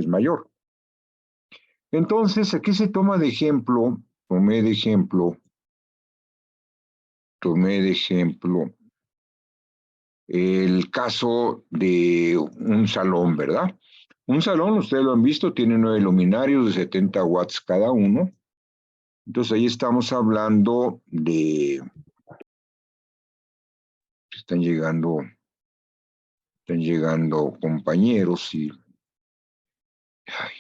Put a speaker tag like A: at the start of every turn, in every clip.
A: es mayor. Entonces, aquí se toma de ejemplo, tomé de ejemplo el caso de un salón, ¿verdad? Un salón, ustedes lo han visto, tiene 9 luminarios de 70 watts cada uno. Entonces ahí estamos hablando de... Están llegando compañeros y... Ay,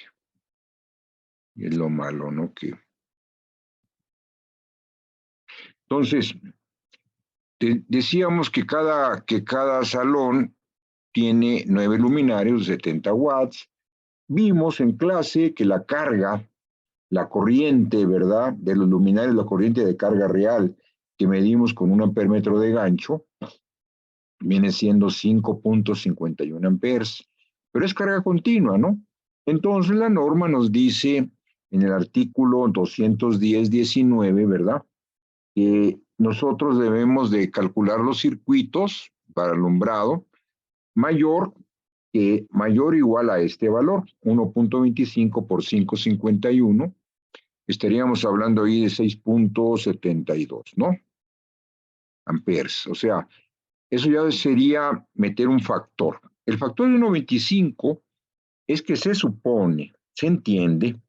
A: es lo malo, ¿no? Entonces, decíamos que cada salón tiene 9 luminarios de 70 watts. Vimos en clase que la carga, la corriente, ¿verdad? De los luminarios, la corriente de carga real que medimos con un amperímetro de gancho, viene siendo 5.51 amperes, pero es carga continua, ¿no? Entonces la norma nos dice en el artículo 210.19, ¿verdad? Que nosotros debemos de calcular los circuitos para alumbrado mayor o igual a este valor, 1.25 por 5.51, estaríamos hablando ahí de 6.72, ¿no? Amperes, o sea, eso ya sería meter un factor. El factor de 1.25 es que se supone, se entiende,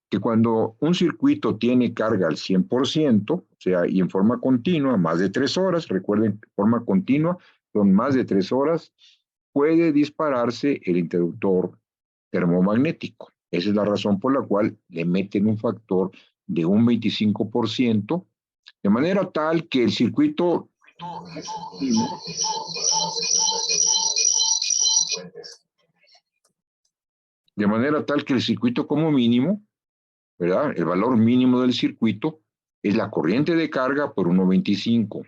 A: que cuando un circuito tiene carga al 100%, o sea, y en forma continua, más de 3 horas, recuerden, forma continua, son más de 3 horas, puede dispararse el interruptor termomagnético. Esa es la razón por la cual le meten un factor de un 25%, de manera tal que el circuito... De manera tal que el circuito como mínimo, ¿verdad? El valor mínimo del circuito es la corriente de carga por 1.25.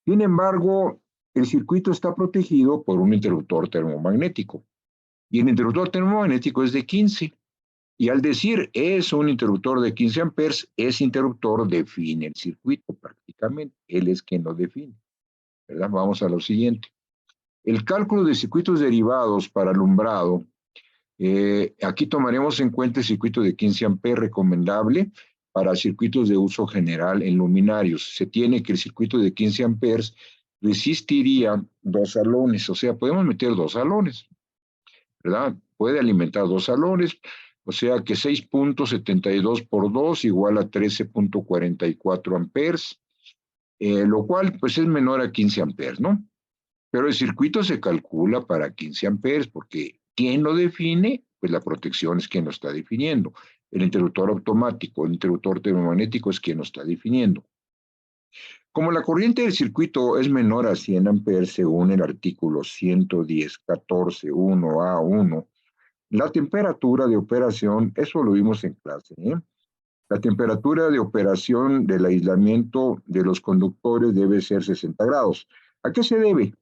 A: Sin embargo, el circuito está protegido por un interruptor termomagnético. Y el interruptor termomagnético es de 15. Y al decir es un interruptor de 15 amperes, ese interruptor define el circuito prácticamente. Él es quien lo define, ¿verdad? Vamos a lo siguiente. El cálculo de circuitos derivados para alumbrado, aquí tomaremos en cuenta el circuito de 15 amperes recomendable para circuitos de uso general en luminarios. Se tiene que el circuito de 15 amperes resistiría 2 salones, o sea, podemos meter 2 salones, ¿verdad? Puede alimentar 2 salones, o sea que 6.72 por 2 igual a 13.44 amperes, lo cual pues es menor a 15 amperes, ¿no? Pero el circuito se calcula para 15 amperes porque ¿quién lo define? Pues la protección es quien lo está definiendo. El interruptor automático, el interruptor termomagnético es quien lo está definiendo. Como la corriente del circuito es menor a 100 amperes según el artículo 110.14.1A1, la temperatura de operación, eso lo vimos en clase, la temperatura de operación del aislamiento de los conductores debe ser 60 grados. ¿A qué se debe?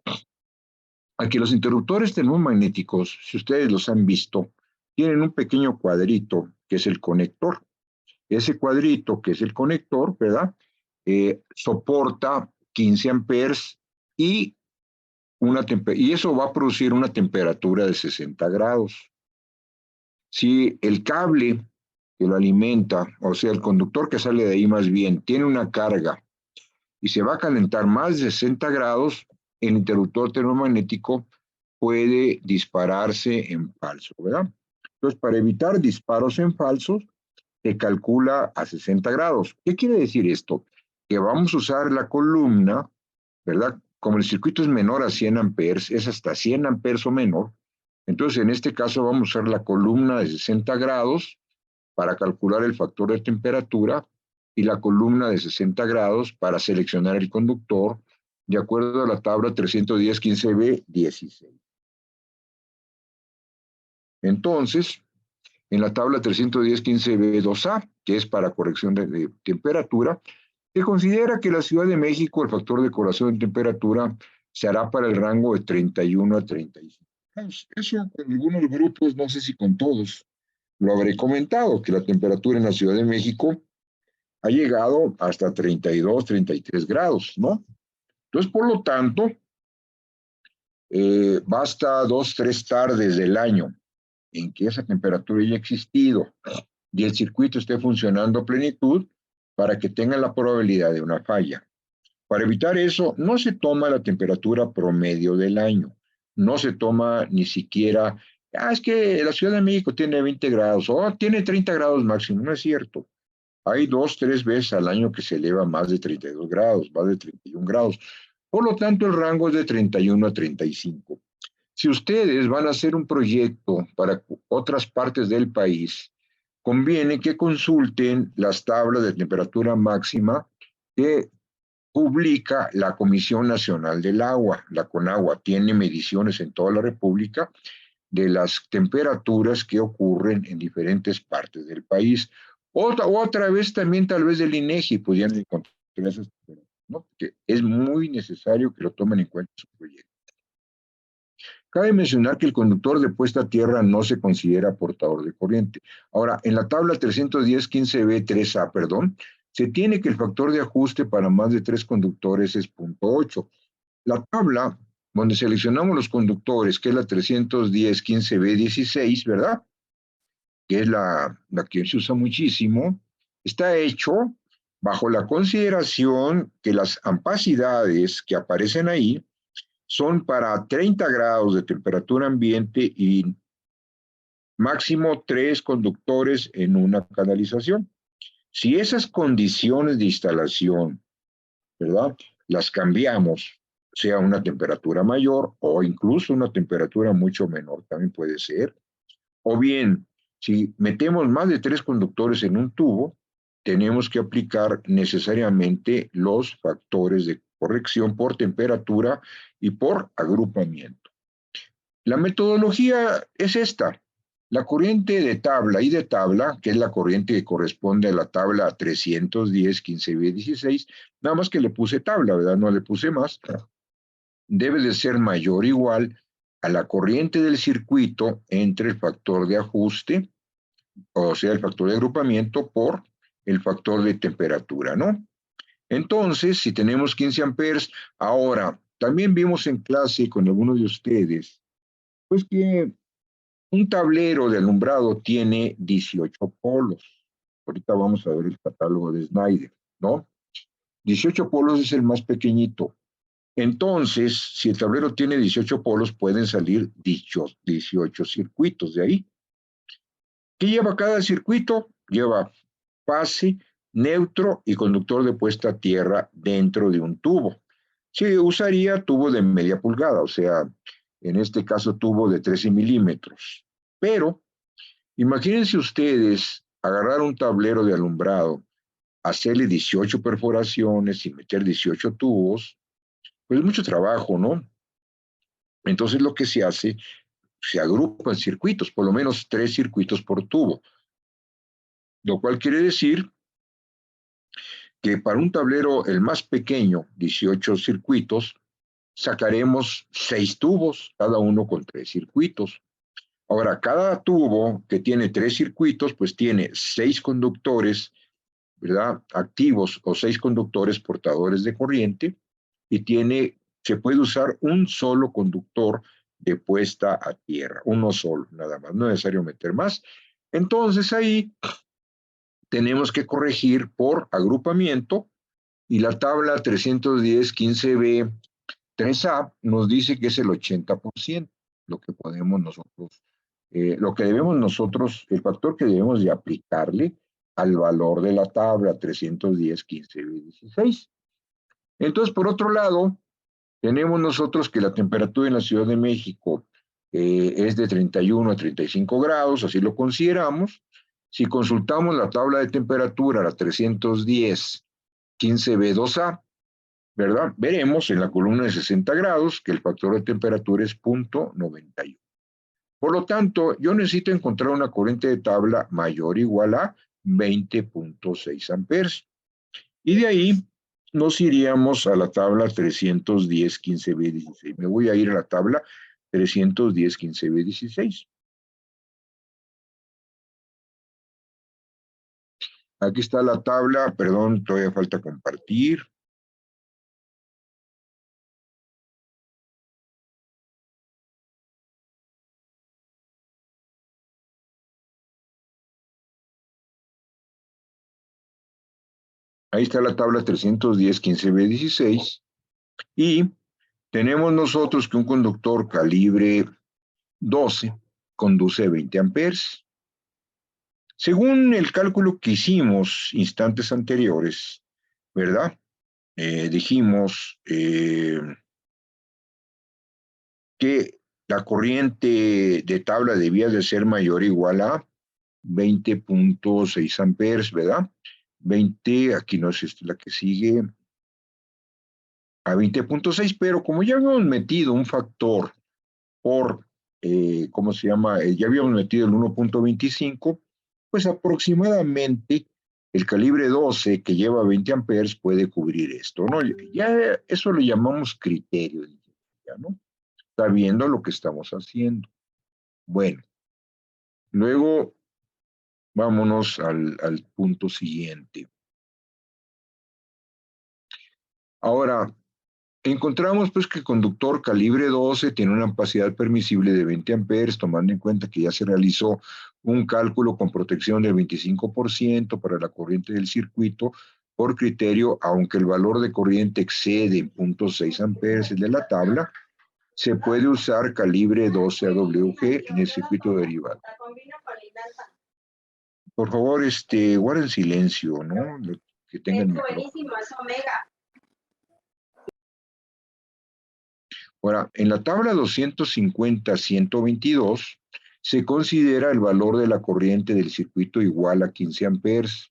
A: A que los interruptores termomagnéticos, si ustedes los han visto, tienen un pequeño cuadrito que es el conector. Ese cuadrito que es el conector, ¿verdad? Soporta 15 amperes y eso va a producir una temperatura de 60 grados. Si el cable que lo alimenta, o sea, el conductor que sale de ahí más bien, tiene una carga y se va a calentar más de 60 grados, el interruptor termomagnético puede dispararse en falso, ¿verdad? Entonces, para evitar disparos en falsos, se calcula a 60 grados. ¿Qué quiere decir esto? Que vamos a usar la columna, ¿verdad? Como el circuito es menor a 100 amperes, es hasta 100 amperes o menor, entonces en este caso vamos a usar la columna de 60 grados para calcular el factor de temperatura y la columna de 60 grados para seleccionar el conductor de acuerdo a la tabla 310.15b16. Entonces, en la tabla 310.15b2a, que es para corrección de temperatura, se considera que en la Ciudad de México el factor de corrección de temperatura se hará para el rango de 31 a 35. Eso con algunos grupos, no sé si con todos, lo habré comentado, que la temperatura en la Ciudad de México ha llegado hasta 32, 33 grados, ¿no? Entonces, por lo tanto, basta 2, 3 tardes del año en que esa temperatura haya existido y el circuito esté funcionando a plenitud para que tenga la probabilidad de una falla. Para evitar eso, no se toma la temperatura promedio del año, no se toma ni siquiera, es que la Ciudad de México tiene 20 grados o tiene 30 grados máximo, no es cierto. Hay 2, 3 veces al año que se eleva más de 32 grados, más de 31 grados. Por lo tanto, el rango es de 31 a 35. Si ustedes van a hacer un proyecto para otras partes del país, conviene que consulten las tablas de temperatura máxima que publica la Comisión Nacional del Agua. La CONAGUA tiene mediciones en toda la República de las temperaturas que ocurren en diferentes partes del país. Otra vez también tal vez del INEGI pudieran encontrar esas temperaturas, ¿no? Que es muy necesario que lo tomen en cuenta en su proyecto. Cabe mencionar que el conductor de puesta a tierra no se considera portador de corriente. Ahora, en la tabla 310.15b3a, perdón, se tiene que el factor de ajuste para más de 3 conductores es 0.8. La tabla donde seleccionamos los conductores, que es la 310.15b16, ¿verdad? Que es la que se usa muchísimo, está hecho bajo la consideración que las ampacidades que aparecen ahí son para 30 grados de temperatura ambiente y máximo 3 conductores en una canalización. Si esas condiciones de instalación, ¿verdad? Las cambiamos, sea una temperatura mayor o incluso una temperatura mucho menor, también puede ser. O bien, si metemos más de 3 conductores en un tubo, tenemos que aplicar necesariamente los factores de corrección por temperatura y por agrupamiento. La metodología es esta. La corriente de tabla y de tabla, que es la corriente que corresponde a la tabla 310.15b16, nada más que le puse tabla, ¿verdad? No le puse más. Debe de ser mayor o igual a la corriente del circuito entre el factor de ajuste, o sea, el factor de agrupamiento, por el factor de temperatura, ¿no? Entonces, si tenemos 15 amperes, ahora, también vimos en clase con algunos de ustedes, pues que un tablero de alumbrado tiene 18 polos. Ahorita vamos a ver el catálogo de Schneider, ¿no? 18 polos es el más pequeñito. Entonces, si el tablero tiene 18 polos, pueden salir 18 circuitos de ahí. ¿Qué lleva cada circuito? Lleva fase, neutro y conductor de puesta a tierra dentro de un tubo. Sí, usaría tubo de media pulgada, o sea, en este caso tubo de 13 milímetros. Pero imagínense ustedes agarrar un tablero de alumbrado, hacerle 18 perforaciones y meter 18 tubos, pues es mucho trabajo, ¿no? Entonces lo que se hace, se agrupan circuitos, por lo menos 3 circuitos por tubo, lo cual quiere decir que para un tablero el más pequeño, 18 circuitos, sacaremos 6 tubos, cada uno con 3 circuitos. Ahora, cada tubo que tiene 3 circuitos, pues tiene 6 conductores, ¿verdad? Activos o 6 conductores portadores de corriente y se puede usar un solo conductor de puesta a tierra, uno solo, nada más, no es necesario meter más. Entonces ahí tenemos que corregir por agrupamiento y la tabla 310.15b 3A nos dice que es el 80% lo que podemos nosotros, lo que debemos nosotros, el factor que debemos de aplicarle al valor de la tabla 310.15b16. Entonces, por otro lado, tenemos nosotros que la temperatura en la Ciudad de México es de 31 a 35 grados, así lo consideramos. Si consultamos la tabla de temperatura, la 310.15b2a, ¿verdad? Veremos en la columna de 60 grados que el factor de temperatura es 0.91. Por lo tanto, yo necesito encontrar una corriente de tabla mayor o igual a 20.6 amperes. Y de ahí nos iríamos a la tabla 310.15b16. Me voy a ir a la tabla 310.15b16. Aquí está la tabla, perdón, todavía falta compartir. Ahí está la tabla 310 15B16 y tenemos nosotros que un conductor calibre 12 conduce 20 amperes. Según el cálculo que hicimos instantes anteriores, ¿verdad? Dijimos que la corriente de tabla debía de ser mayor o igual a 20.6 amperes, ¿verdad? 20, aquí no es esta la que sigue, a 20.6, pero como ya habíamos metido un factor por, ¿cómo se llama? Ya habíamos metido el 1.25, pues aproximadamente el calibre 12 que lleva 20 amperes puede cubrir esto, ¿no? Ya eso lo llamamos criterio, ya, ¿no? Sabiendo lo que estamos haciendo. Bueno, luego vámonos al punto siguiente. Ahora, encontramos pues que el conductor calibre 12 tiene una capacidad permisible de 20 amperes, tomando en cuenta que ya se realizó un cálculo con protección del 25% para la corriente del circuito por criterio, aunque el valor de corriente excede 0.6 amperes el de la tabla, se puede usar calibre 12 AWG en el circuito derivado. Por favor, guarden silencio, ¿no? Que tengan
B: buenísimo, es omega.
A: Ahora, en la tabla 250-122 se considera el valor de la corriente del circuito igual a 15 amperes.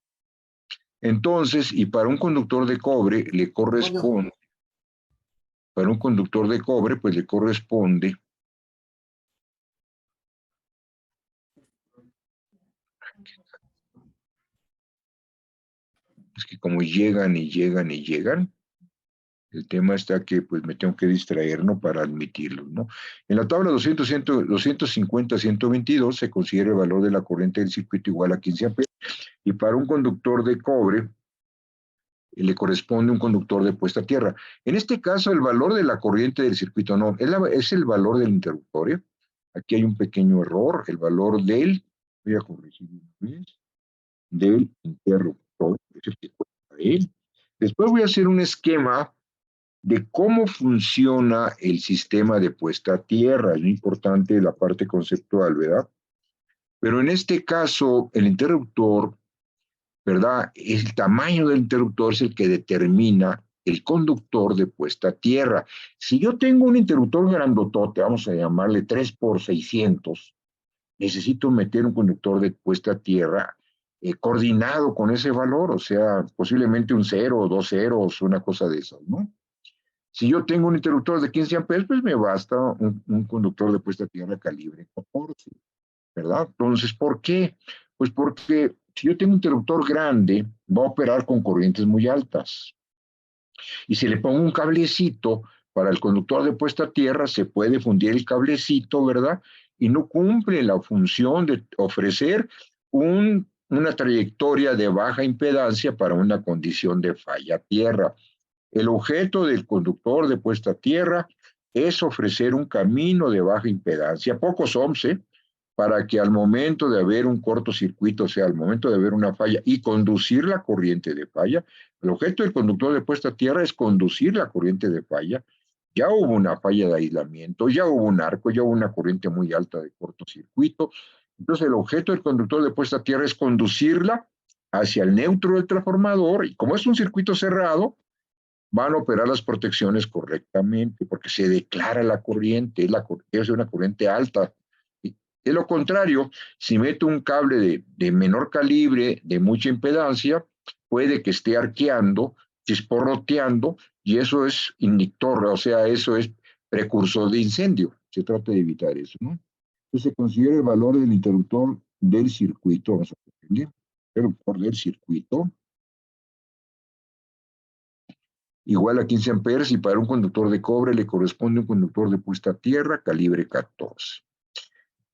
A: Entonces, y para un conductor de cobre le corresponde, para un conductor de cobre, pues le corresponde es que como llegan y llegan y llegan, el tema está que pues me tengo que distraer, ¿no? Para admitirlo, ¿no? En la tabla 250-122 se considera el valor de la corriente del circuito igual a 15 amperes y para un conductor de cobre le corresponde un conductor de puesta a tierra. En este caso, el valor de la corriente del circuito no, es el valor del interruptor. ¿Eh? Aquí hay un pequeño error, el valor voy a corregir una vez, del interruptor, es el que cuenta él. Después voy a hacer un esquema de cómo funciona el sistema de puesta a tierra. Es muy importante la parte conceptual, ¿verdad? Pero en este caso, el interruptor, ¿verdad? El tamaño del interruptor es el que determina el conductor de puesta a tierra. Si yo tengo un interruptor grandotote, vamos a llamarle 3x600, necesito meter un conductor de puesta a tierra coordinado con ese valor, o sea, posiblemente un 0 o 2 ceros, una cosa de esas, ¿no? Si yo tengo un interruptor de 15 amperes, pues me basta un conductor de puesta a tierra calibre 14, ¿verdad? Entonces, ¿por qué? Pues porque si yo tengo un interruptor grande, va a operar con corrientes muy altas. Y si le pongo un cablecito para el conductor de puesta a tierra, se puede fundir el cablecito, ¿verdad? Y no cumple la función de ofrecer una trayectoria de baja impedancia para una condición de falla tierra. El objeto del conductor de puesta a tierra es ofrecer un camino de baja impedancia, pocos ohms, para que al momento de haber un cortocircuito, o sea, al momento de haber una falla y conducir la corriente de falla, el objeto del conductor de puesta a tierra es conducir la corriente de falla. Ya hubo una falla de aislamiento, ya hubo un arco, ya hubo una corriente muy alta de cortocircuito. Entonces, el objeto del conductor de puesta a tierra es conducirla hacia el neutro del transformador y como es un circuito cerrado, van a operar las protecciones correctamente porque se declara la corriente, es una corriente alta. De lo contrario, si meto un cable de menor calibre, de mucha impedancia, puede que esté arqueando, chisporroteando, y eso es inductor, o sea, eso es precursor de incendio. Se trata de evitar eso, ¿no? Entonces se considera el valor del interruptor del circuito, vamos a ver, interruptor del circuito, igual a 15 amperes y para un conductor de cobre le corresponde un conductor de puesta a tierra calibre 14.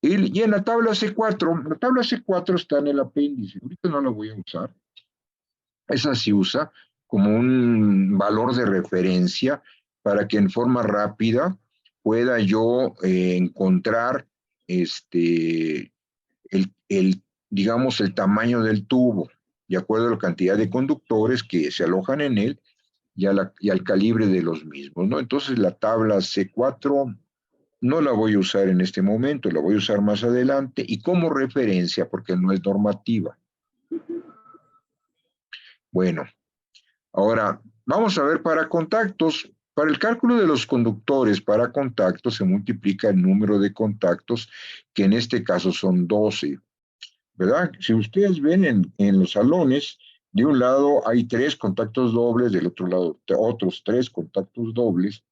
A: Y en la tabla C4 está en el apéndice, ahorita no la voy a usar, esa se usa como un valor de referencia para que en forma rápida pueda yo encontrar digamos, el tamaño del tubo, de acuerdo a la cantidad de conductores que se alojan en él y al calibre de los mismos, ¿no? Entonces la tabla C4 no la voy a usar en este momento, la voy a usar más adelante y como referencia porque no es normativa. Bueno, ahora vamos a ver para contactos. Para el cálculo de los conductores para contactos se multiplica el número de contactos, que en este caso son 12, ¿verdad? Si ustedes ven en los salones, de un lado hay 3 contactos dobles, del otro lado otros 3 contactos dobles,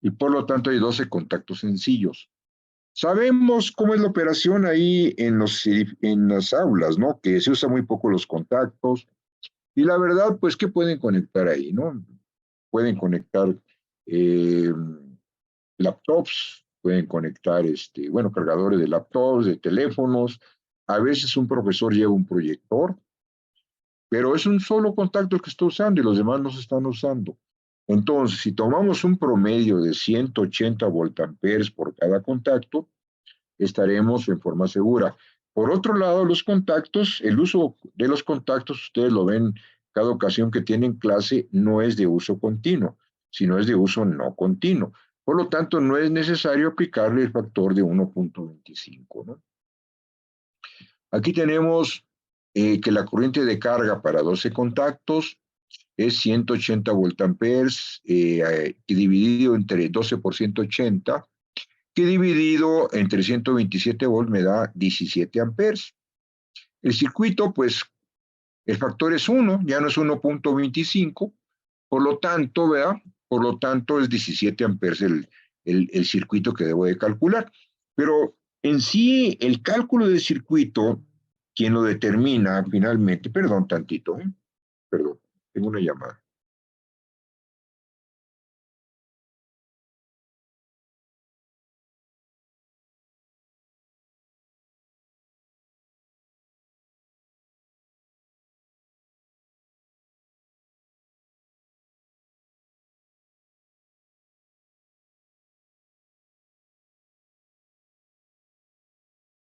A: y por lo tanto hay 12 contactos sencillos. Sabemos cómo es la operación ahí en las aulas, ¿no? Que se usa muy poco los contactos, y la verdad, pues, ¿qué pueden conectar ahí, no? Pueden conectar eh, laptops, pueden conectar, bueno, cargadores de laptops, de teléfonos. A veces un profesor lleva un proyector, pero es un solo contacto que está usando y los demás no se están usando. Entonces, si tomamos un promedio de 180 voltamperes por cada contacto, estaremos en forma segura. Por otro lado, los contactos, el uso de los contactos, ustedes lo ven cada ocasión que tienen clase, no es de uso continuo, sino es de uso no continuo. Por lo tanto, no es necesario aplicarle el factor de 1.25, ¿no? Aquí tenemos que la corriente de carga para 12 contactos es 180 voltamperes, que dividido entre 12 por 180, que dividido entre 127 volts me da 17 amperes. El circuito, pues, el factor es 1, ya no es 1.25, por lo tanto, ¿verdad? Por lo tanto, es 17 amperes el circuito que debo de calcular. Pero en sí, el cálculo del circuito, quien lo determina finalmente, perdón tantito, perdón, tengo una llamada.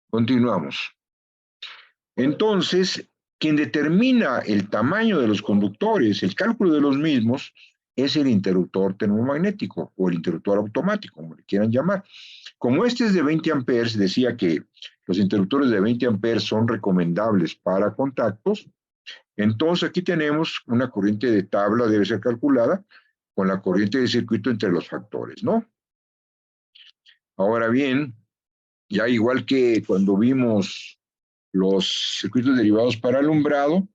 A: Continuamos. Entonces, quien determina el tamaño de los conductores, el cálculo de los mismos, es el interruptor termomagnético o el interruptor automático, como le quieran llamar. Como este es de 20 amperes, decía que los interruptores de 20 amperes son recomendables para contactos. Entonces aquí tenemos una corriente de tabla, debe ser calculada con la corriente de circuito entre los factores, ¿no? Ahora bien, ya igual que cuando vimos los circuitos derivados para alumbrado,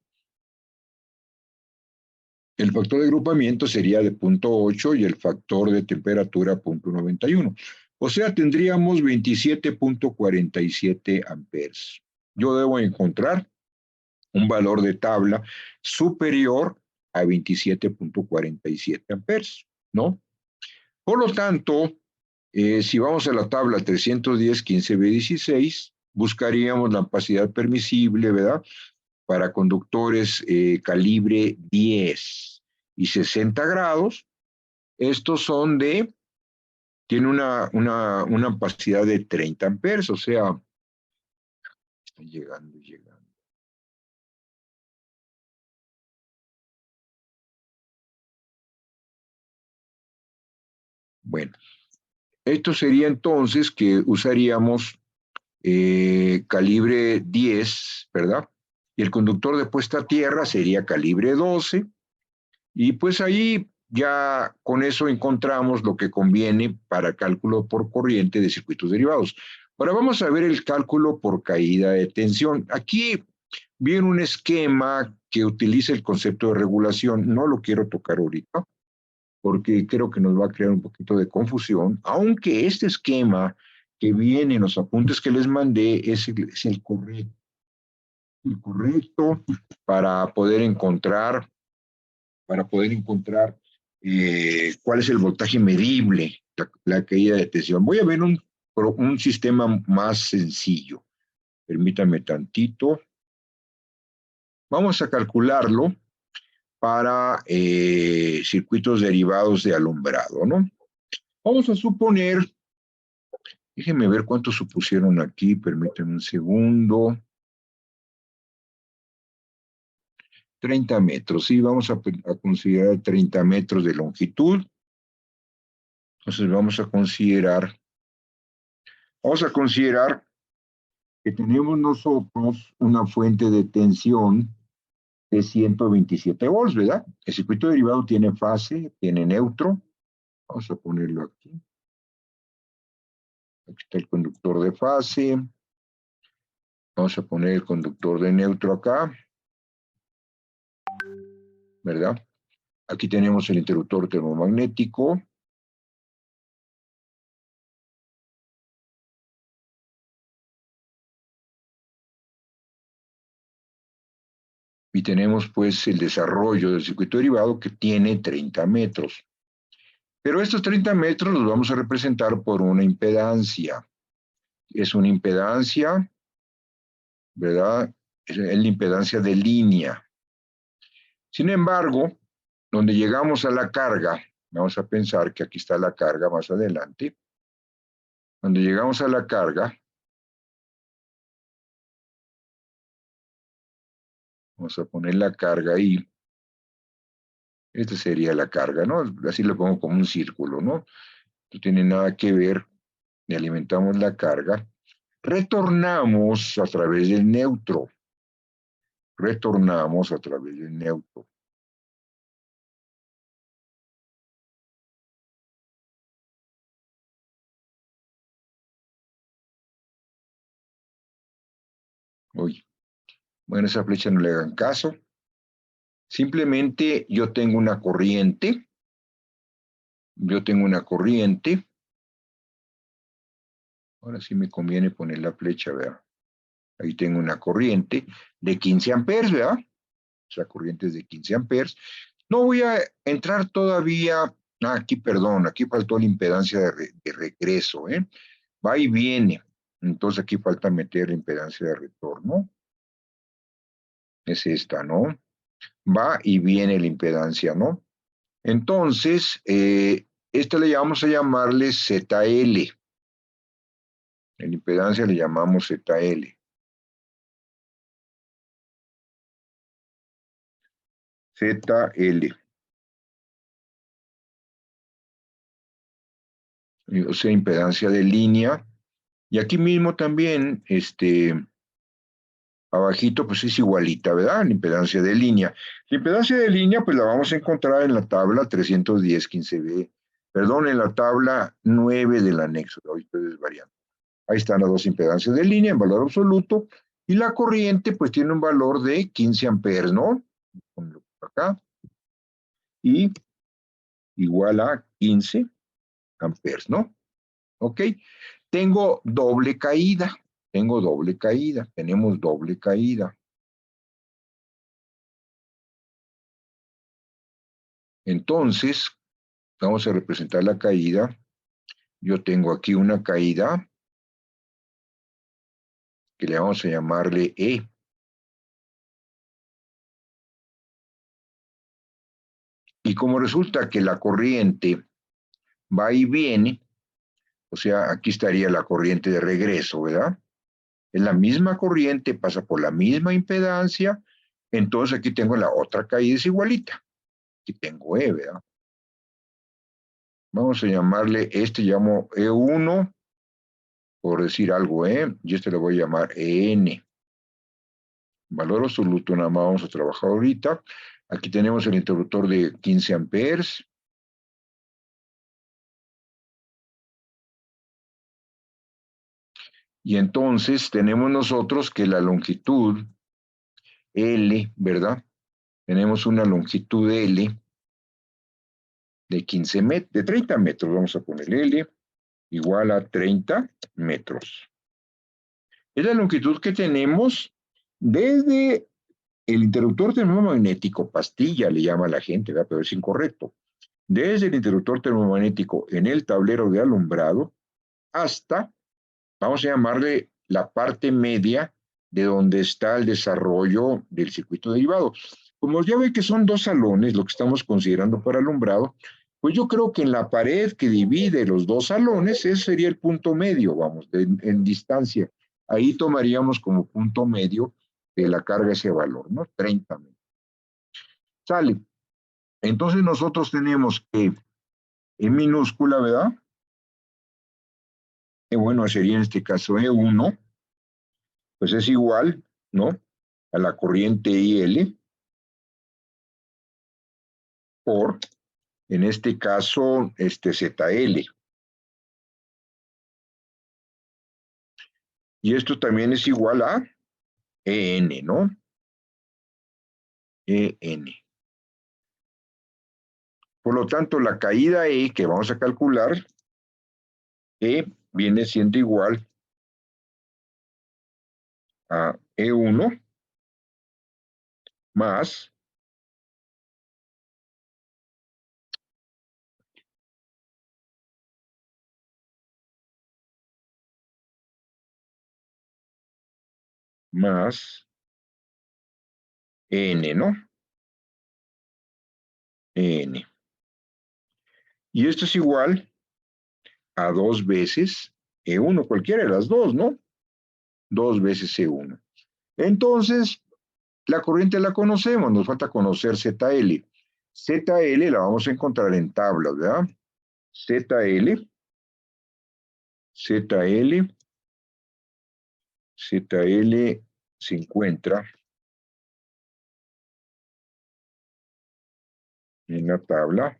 A: el factor de agrupamiento sería de 0.8 y el factor de temperatura 0.91. O sea, tendríamos 27.47 amperes. Yo debo encontrar un valor de tabla superior a 27.47 amperes, ¿no? Por lo tanto, si vamos a la tabla 310 15B16, buscaríamos la capacidad permisible, ¿verdad? Para conductores calibre 10 y 60 grados. Estos son tiene una capacidad de 30 amperes, o sea, están llegando. Bueno, esto sería entonces que usaríamos calibre 10, ¿verdad? Y el conductor de puesta a tierra sería calibre 12, y pues ahí ya con eso encontramos lo que conviene para cálculo por corriente de circuitos derivados. Ahora vamos a ver el cálculo por caída de tensión. Aquí viene un esquema que utiliza el concepto de regulación. No lo quiero tocar ahorita porque creo que nos va a crear un poquito de confusión, aunque este esquema que viene en los apuntes que les mandé es el correcto para poder encontrar cuál es el voltaje medible, la caída de tensión. Voy a ver un sistema más sencillo. Permítanme tantito. Vamos a calcularlo para circuitos derivados de alumbrado, ¿no? Vamos a suponer, déjenme ver cuánto supusieron aquí, permítanme un segundo. 30 metros, sí, vamos a considerar 30 metros de longitud. Entonces vamos a considerar que tenemos nosotros una fuente de tensión de 127 volts, ¿verdad? El circuito derivado tiene fase, tiene neutro. Vamos a ponerlo aquí. Aquí está el conductor de fase. Vamos a poner el conductor de neutro acá, ¿verdad? Aquí tenemos el interruptor termomagnético. Y tenemos pues el desarrollo del circuito derivado que tiene 30 metros. Pero estos 30 metros los vamos a representar por una impedancia. Es una impedancia, ¿verdad? Es la impedancia de línea. Sin embargo, donde llegamos a la carga, vamos a pensar que aquí está la carga más adelante. Cuando llegamos a la carga, vamos a poner la carga ahí. Esta sería la carga, ¿no? Así lo pongo como un círculo, ¿no? No tiene nada que ver. Y alimentamos la carga. Retornamos a través del neutro. Retornamos a través del neutro. Uy, bueno, esa flecha no le hagan caso. Simplemente yo tengo una corriente. Yo tengo una corriente. Ahora sí me conviene poner la flecha, ¿verdad? Ahí tengo una corriente de 15 amperes, ¿verdad? O sea, corriente es de 15 amperes. No voy a entrar todavía. Aquí, perdón, aquí faltó la impedancia de regreso, ¿eh? Va y viene. Entonces aquí falta meter la impedancia de retorno. Es esta, ¿no? Va y viene la impedancia, ¿no? Entonces, esta le vamos a llamarle ZL. La impedancia le llamamos ZL. ZL. O sea, impedancia de línea. Y aquí mismo también, abajito, pues es igualita, ¿verdad? La impedancia de línea. La impedancia de línea, pues la vamos a encontrar en la tabla 310-15B, perdón, en la tabla 9 del anexo. Hoy estoy desvariando. Ahí están las dos impedancias de línea en valor absoluto. Y la corriente, pues tiene un valor de 15 amperes, ¿no? Ponlo por acá. Y igual a 15 amperes, ¿no? ¿Ok? Tengo doble caída. Tengo doble caída. Tenemos doble caída. Entonces, vamos a representar la caída. Yo tengo aquí una caída que le vamos a llamarle E. Y como resulta que la corriente va y viene, o sea, aquí estaría la corriente de regreso, ¿verdad? Es la misma corriente, pasa por la misma impedancia, entonces aquí tengo la otra caída, es igualita. Aquí tengo E, ¿verdad? Vamos a llamarle, llamo E1, por decir algo, y le voy a llamar EN. Valor absoluto nada más vamos a trabajar ahorita. Aquí tenemos el interruptor de 15 amperes. Y entonces tenemos nosotros que la longitud L, ¿verdad? Tenemos una longitud L de 15 metros, de 30 metros, vamos a poner L igual a 30 metros. Es la longitud que tenemos desde el interruptor termomagnético, pastilla le llama a la gente, ¿verdad? Pero es incorrecto. Desde el interruptor termomagnético en el tablero de alumbrado hasta, vamos a llamarle la parte media de donde está el desarrollo del circuito derivado. Como ya ve que son dos salones, lo que estamos considerando para alumbrado, pues yo creo que en la pared que divide los dos salones, ese sería el punto medio, vamos, en distancia. Ahí tomaríamos como punto medio de la carga ese valor, ¿no? 30 metros. Sale. Entonces nosotros tenemos que en minúscula, ¿verdad? Bueno, sería en este caso E1, pues es igual, ¿no? A la corriente IL por, en este caso, ZL. Y esto también es igual a EN, ¿no? EN. Por lo tanto, la caída E que vamos a calcular, E viene siendo igual a E1 más N, ¿no? N. Y esto es igual a 2 veces E1, cualquiera de las dos, ¿no? 2 veces E1. Entonces, la corriente la conocemos, nos falta conocer ZL. ZL la vamos a encontrar en tablas, ¿verdad? ZL, ZL, ZL se encuentra en la tabla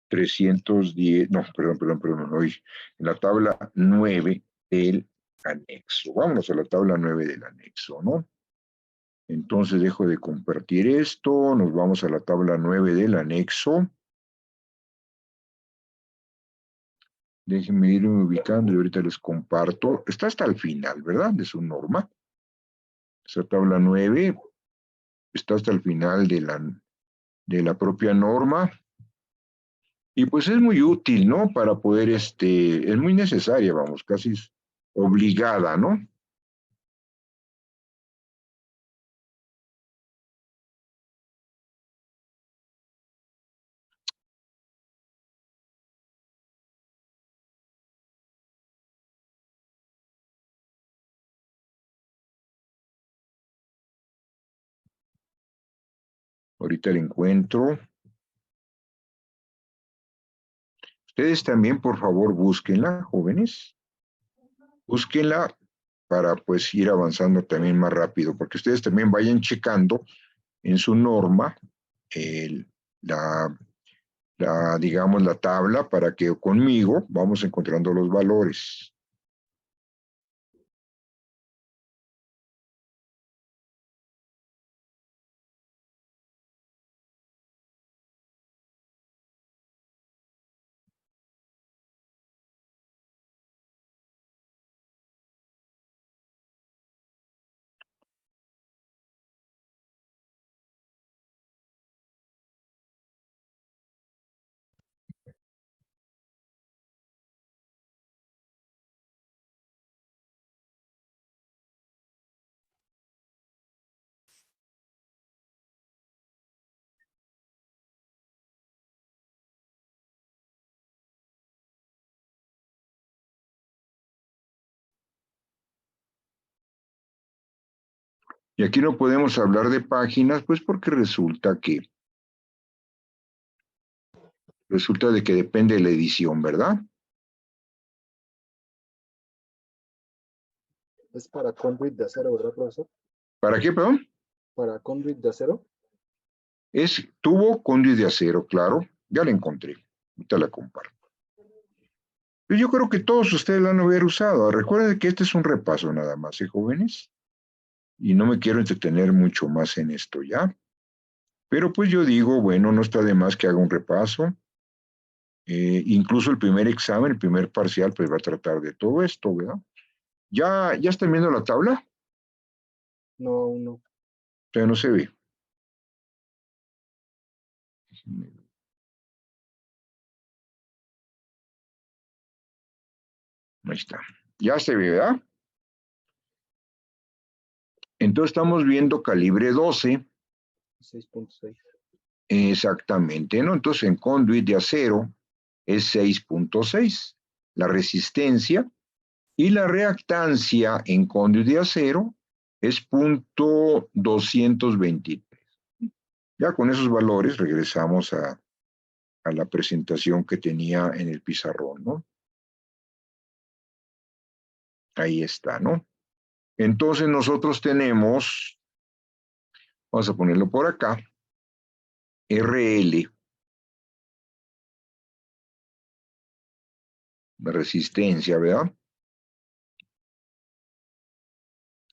A: 310, no, perdón, hoy, en la tabla 9 del anexo. Vámonos a la tabla 9 del anexo, ¿no? Entonces dejo de compartir esto, nos vamos a la tabla 9 del anexo. Déjenme irme ubicando y ahorita les comparto. Está hasta el final, ¿verdad? De su norma. Esa tabla 9 está hasta el final de la propia norma. Y pues es muy útil, ¿no? Para poder, es muy necesaria, vamos, casi es obligada, ¿no? Ahorita la encuentro. Ustedes también, por favor, búsquenla, jóvenes. Búsquenla para pues ir avanzando también más rápido, porque ustedes también vayan checando en su norma el, la, digamos, la tabla para que conmigo vamos encontrando los valores. Y aquí no podemos hablar de páginas, pues porque resulta de que depende de la edición, ¿verdad?
B: Es para conduit de acero, ¿verdad, profesor?
A: ¿Para qué, perdón?
B: Para conduit de acero.
A: Es tubo conduit de acero, claro. Ya la encontré. Ahorita la comparto. Yo creo que todos ustedes la han haber usado. Recuerden que este es un repaso nada más, jóvenes? Y no me quiero entretener mucho más en esto, ¿ya? Pero pues yo digo, bueno, no está de más que haga un repaso. Incluso el primer examen, el primer parcial, pues va a tratar de todo esto, ¿verdad? ¿Ya están viendo la tabla?
B: No, aún no.
A: Todavía no se ve. Ahí está. Ya se ve, ¿verdad? Entonces estamos viendo calibre 12.
B: 6.6.
A: Exactamente, ¿no? Entonces en conduit de acero es 6.6. La resistencia y la reactancia en conduit de acero es 0.223. Ya con esos valores regresamos a la presentación que tenía en el pizarrón, ¿no? Ahí está, ¿no? Entonces nosotros tenemos, vamos a ponerlo por acá, RL, la resistencia, ¿verdad?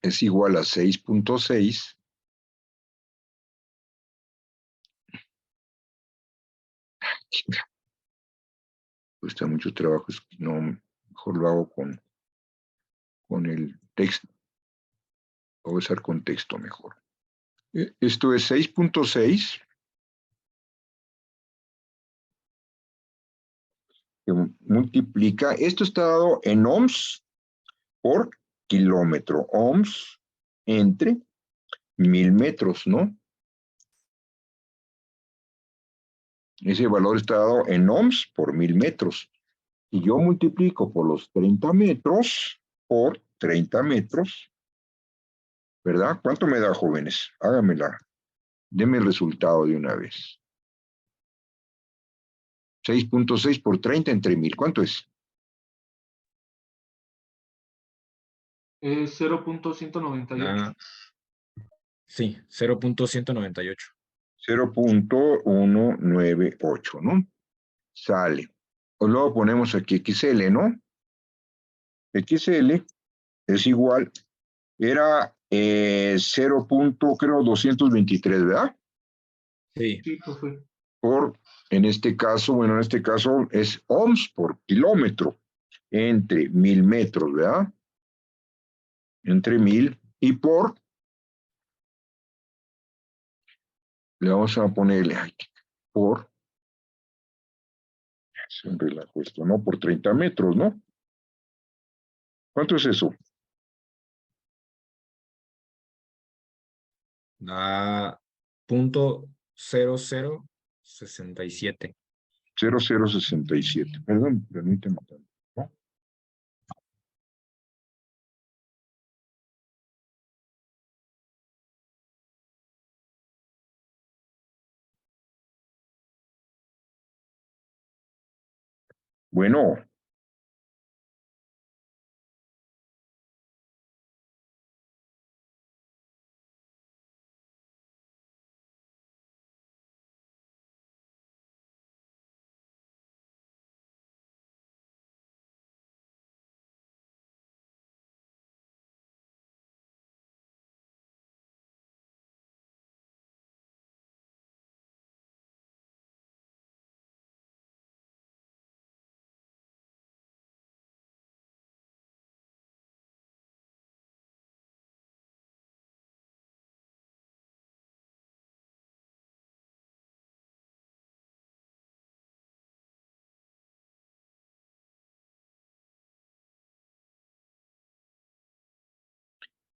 A: Es igual a 6.6. Cuesta mucho trabajo, no, mejor lo hago con el texto. Voy a usar con texto mejor. Esto es 6.6. Que multiplica, esto está dado en ohms por kilómetro, ohms entre 1000 metros, ¿no? Ese valor está dado en ohms por 1000 metros. Y yo multiplico por los 30 metros, por 30 metros, ¿verdad? ¿Cuánto me da, jóvenes? Háganmela. Deme el resultado de una vez. 6.6 por 30 entre 1000. ¿Cuánto es?
C: 0.198.
D: Sí, 0.198.
A: 0.198, ¿no? Sale. O luego ponemos aquí XL, ¿no? XL es igual, era 0.223, ¿verdad?
D: Sí.
C: Sí, profe.
A: Por, en este caso es ohms por kilómetro, entre 1000 metros, ¿verdad? Entre 1000 y por, le vamos a ponerle, por, es un relajo esto, ¿no? Por 30 metros, ¿no? ¿Cuánto es eso?
D: Da .0067.
A: 0067. Perdón, permíteme. ¿No? Bueno.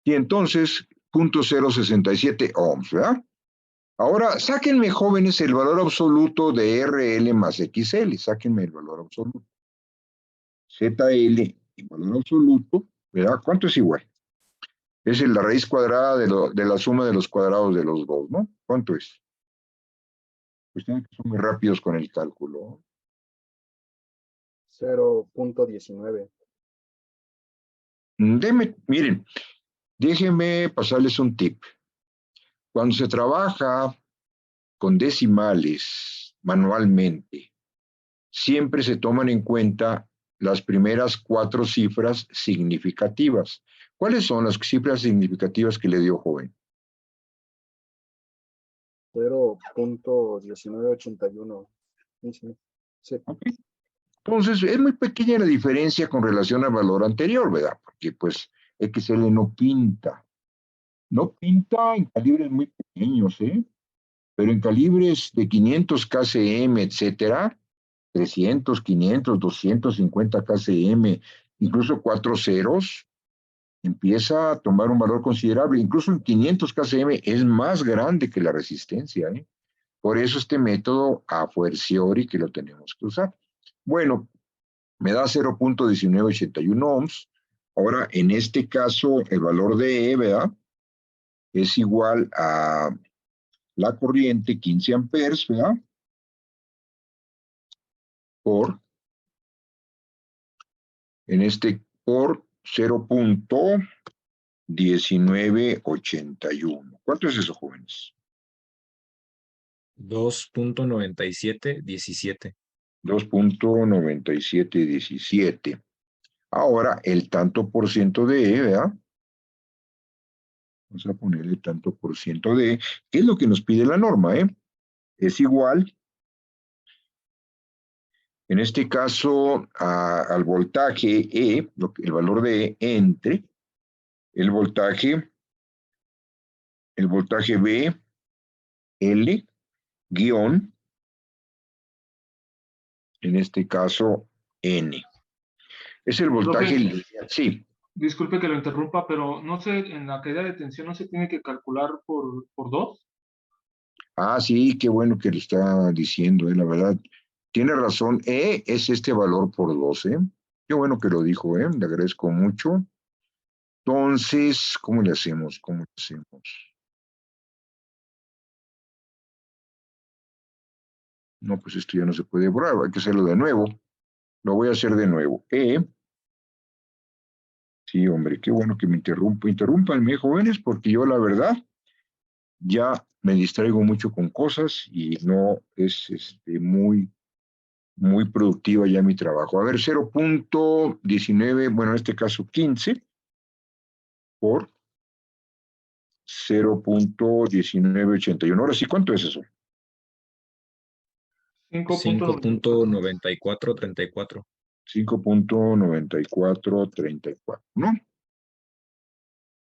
A: Y entonces, 0.067 ohms, ¿verdad? Ahora, sáquenme, jóvenes, el valor absoluto de RL más XL. Sáquenme el valor absoluto. ZL, el valor absoluto, ¿verdad? ¿Cuánto es igual? Es la raíz cuadrada de la suma de los cuadrados de los dos, ¿no? ¿Cuánto es? Pues tienen que ser muy rápidos con el cálculo.
B: 0.19.
A: Miren, déjenme pasarles un tip. Cuando se trabaja con decimales manualmente, siempre se toman en cuenta las primeras 4 cifras significativas. ¿Cuáles son las cifras significativas que le dio, joven?
B: 0.1981. Sí.
A: Okay. Entonces, es muy pequeña la diferencia con relación al valor anterior, ¿verdad? Porque pues XL no pinta. No pinta en calibres muy pequeños, ¿eh? Pero en calibres de 500 kcm, etcétera, 300, 500, 250 kcm, incluso 4 ceros, empieza a tomar un valor considerable. Incluso en 500 kcm es más grande que la resistencia, ¿eh? Por eso este método a fortiori que lo tenemos que usar. Bueno, me da 0.1981 ohms. Ahora, en este caso, el valor de E, ¿verdad? es igual a la corriente 15 amperes, ¿verdad? Por 0.1981. ¿Cuánto es eso, jóvenes?
D: 2.9717.
A: 2.9717. Ahora, el tanto por ciento de E, ¿verdad? Vamos a ponerle tanto por ciento de E, que es lo que nos pide la norma, ¿eh? Es igual, en este caso, al voltaje E, el valor de E entre el voltaje B, L, guión, en este caso, N. Es el voltaje
C: Profe,
A: lineal. Sí.
C: disculpe que lo interrumpa, pero no sé, en la caída de tensión no se tiene que calcular por 2.
A: Ah, sí, qué bueno que lo está diciendo, la verdad. Tiene razón, E es este valor por 12. Qué bueno que lo dijo, le agradezco mucho. Entonces, ¿cómo le hacemos? ¿Cómo le hacemos? No, pues esto ya no se puede borrar, hay que hacerlo de nuevo. Lo voy a hacer de nuevo. Sí, hombre, qué bueno que me interrumpa. Interrúmpanme, jóvenes, porque yo la verdad ya me distraigo mucho con cosas y no es muy productiva ya mi trabajo. A ver, 0.19, bueno, en este caso 15 por 0.1981. Ahora sí, ¿cuánto es eso?
C: 5.94.
A: 5.9434, ¿no?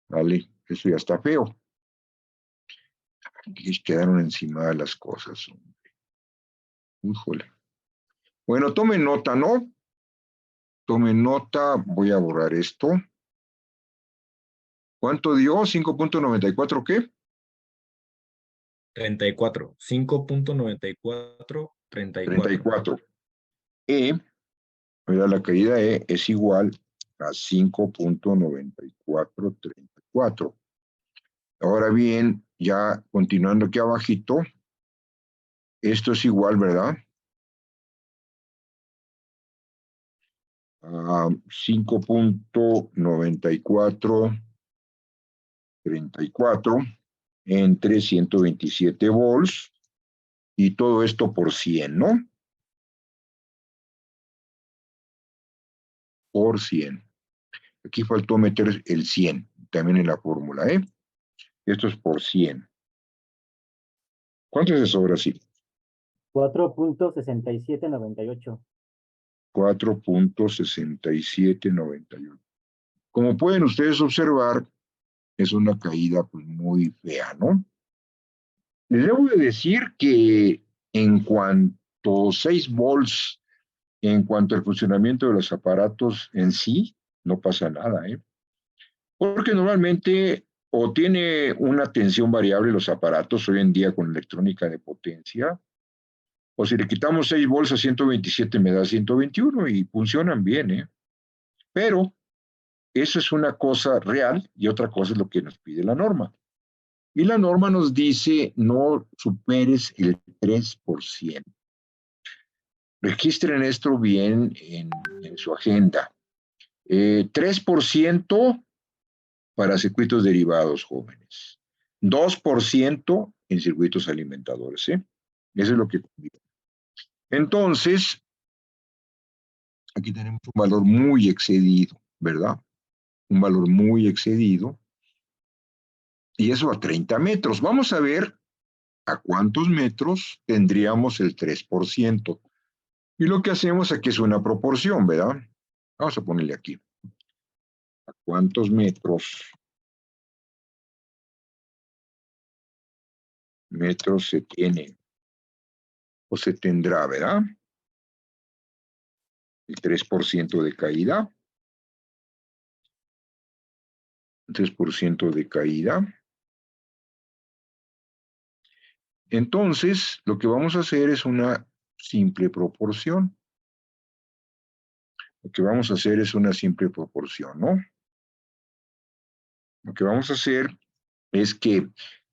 A: Vale, eso ya está feo. Aquí quedaron encima de las cosas. Híjole. Bueno, tomen nota, ¿no? Tomen nota, voy a borrar esto. ¿Cuánto dio? 5.94, ¿qué?
D: 34. 5.94, 34.
A: 34. Mira, la caída E es igual a 5.9434. Ahora bien, ya continuando aquí abajito, esto es igual, ¿verdad? A 5.9434 entre 127 volts y todo esto por 100, ¿no? Por 100. Aquí faltó meter el 100 también en la fórmula, ¿eh? Esto es por 100. ¿Cuánto es eso ahora sí?
E: 4.6798.
A: 4.6798. Como pueden ustedes observar, es una caída pues, muy fea, ¿no? Les debo de decir que en cuanto a 6 volts, en cuanto al funcionamiento de los aparatos en sí, no pasa nada, ¿eh? Porque normalmente o tiene una tensión variable los aparatos hoy en día con electrónica de potencia, o si le quitamos 6 volts a 127 me da 121 y funcionan bien, ¿eh? Pero eso es una cosa real y otra cosa es lo que nos pide la norma. Y la norma nos dice no superes el 3%. Registren esto bien en su agenda. 3% para circuitos derivados jóvenes. 2% en circuitos alimentadores. Eso es lo que conviene. Entonces, aquí tenemos un valor muy excedido, ¿verdad? Un valor muy excedido. Y eso a 30 metros. Vamos a ver a cuántos metros tendríamos el 3%. Y lo que hacemos aquí es una proporción, ¿verdad? Vamos a ponerle aquí. ¿A cuántos metros se tiene o se tendrá, ¿verdad? El 3% de caída. 3% de caída. Entonces, lo que vamos a hacer es una simple proporción. Lo que vamos a hacer es una simple proporción, ¿no? Lo que vamos a hacer es que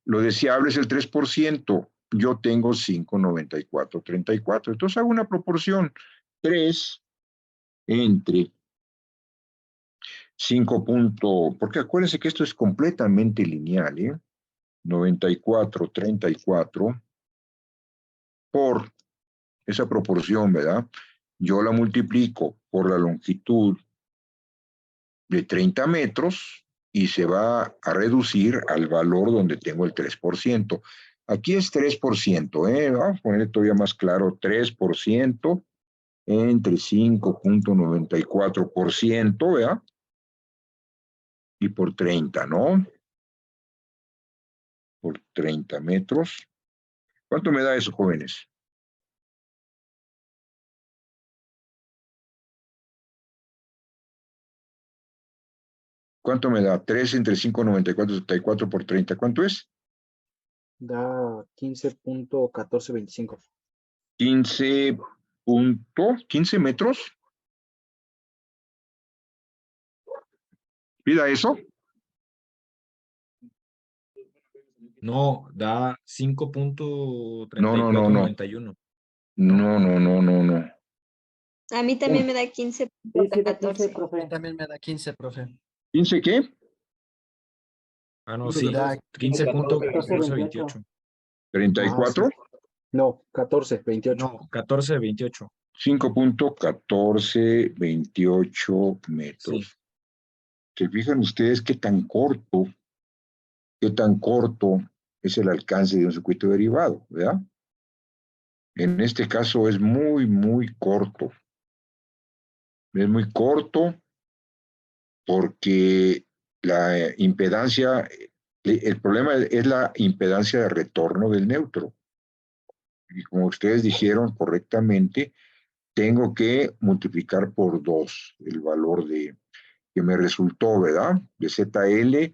A: lo deseable es el 3%. Yo tengo 5,9434. Entonces hago una proporción. 3 entre 5 porque acuérdense que esto es completamente lineal, ¿eh? 9434 por esa proporción, ¿verdad? Yo la multiplico por la longitud de 30 metros y se va a reducir al valor donde tengo el 3%. Aquí es 3%, ¿eh? Vamos a poner todavía más claro, 3% entre 5,94%, ¿verdad? Y por 30, ¿no? Por 30 metros. ¿Cuánto me da eso, jóvenes? ¿Cuánto me da? 3 entre 5,94 por 30. ¿Cuánto es?
B: Da 15.1425.
A: 15 metros. Pida eso.
D: No, da
A: No, no, no, no.
D: 5.3491.
A: No, no, no, no, no.
E: A mí también me da 15.14.
F: profe. También me da 15, profe.
A: ¿15 qué?
D: Ah, no,
B: ¿Cuánto
D: sí.
B: te da?
D: 15.1428.
A: 34.
B: No, 14, 28.
D: No, 14.28.
A: 5,1428 metros.
D: Sí.
A: ¿Se fijan ustedes qué tan corto es el alcance de un circuito derivado, ¿verdad? En este caso es muy, muy corto. Es muy corto porque la impedancia, el problema es la impedancia de retorno del neutro. Y como ustedes dijeron correctamente, tengo que multiplicar por 2 el valor que me resultó, ¿verdad? De ZL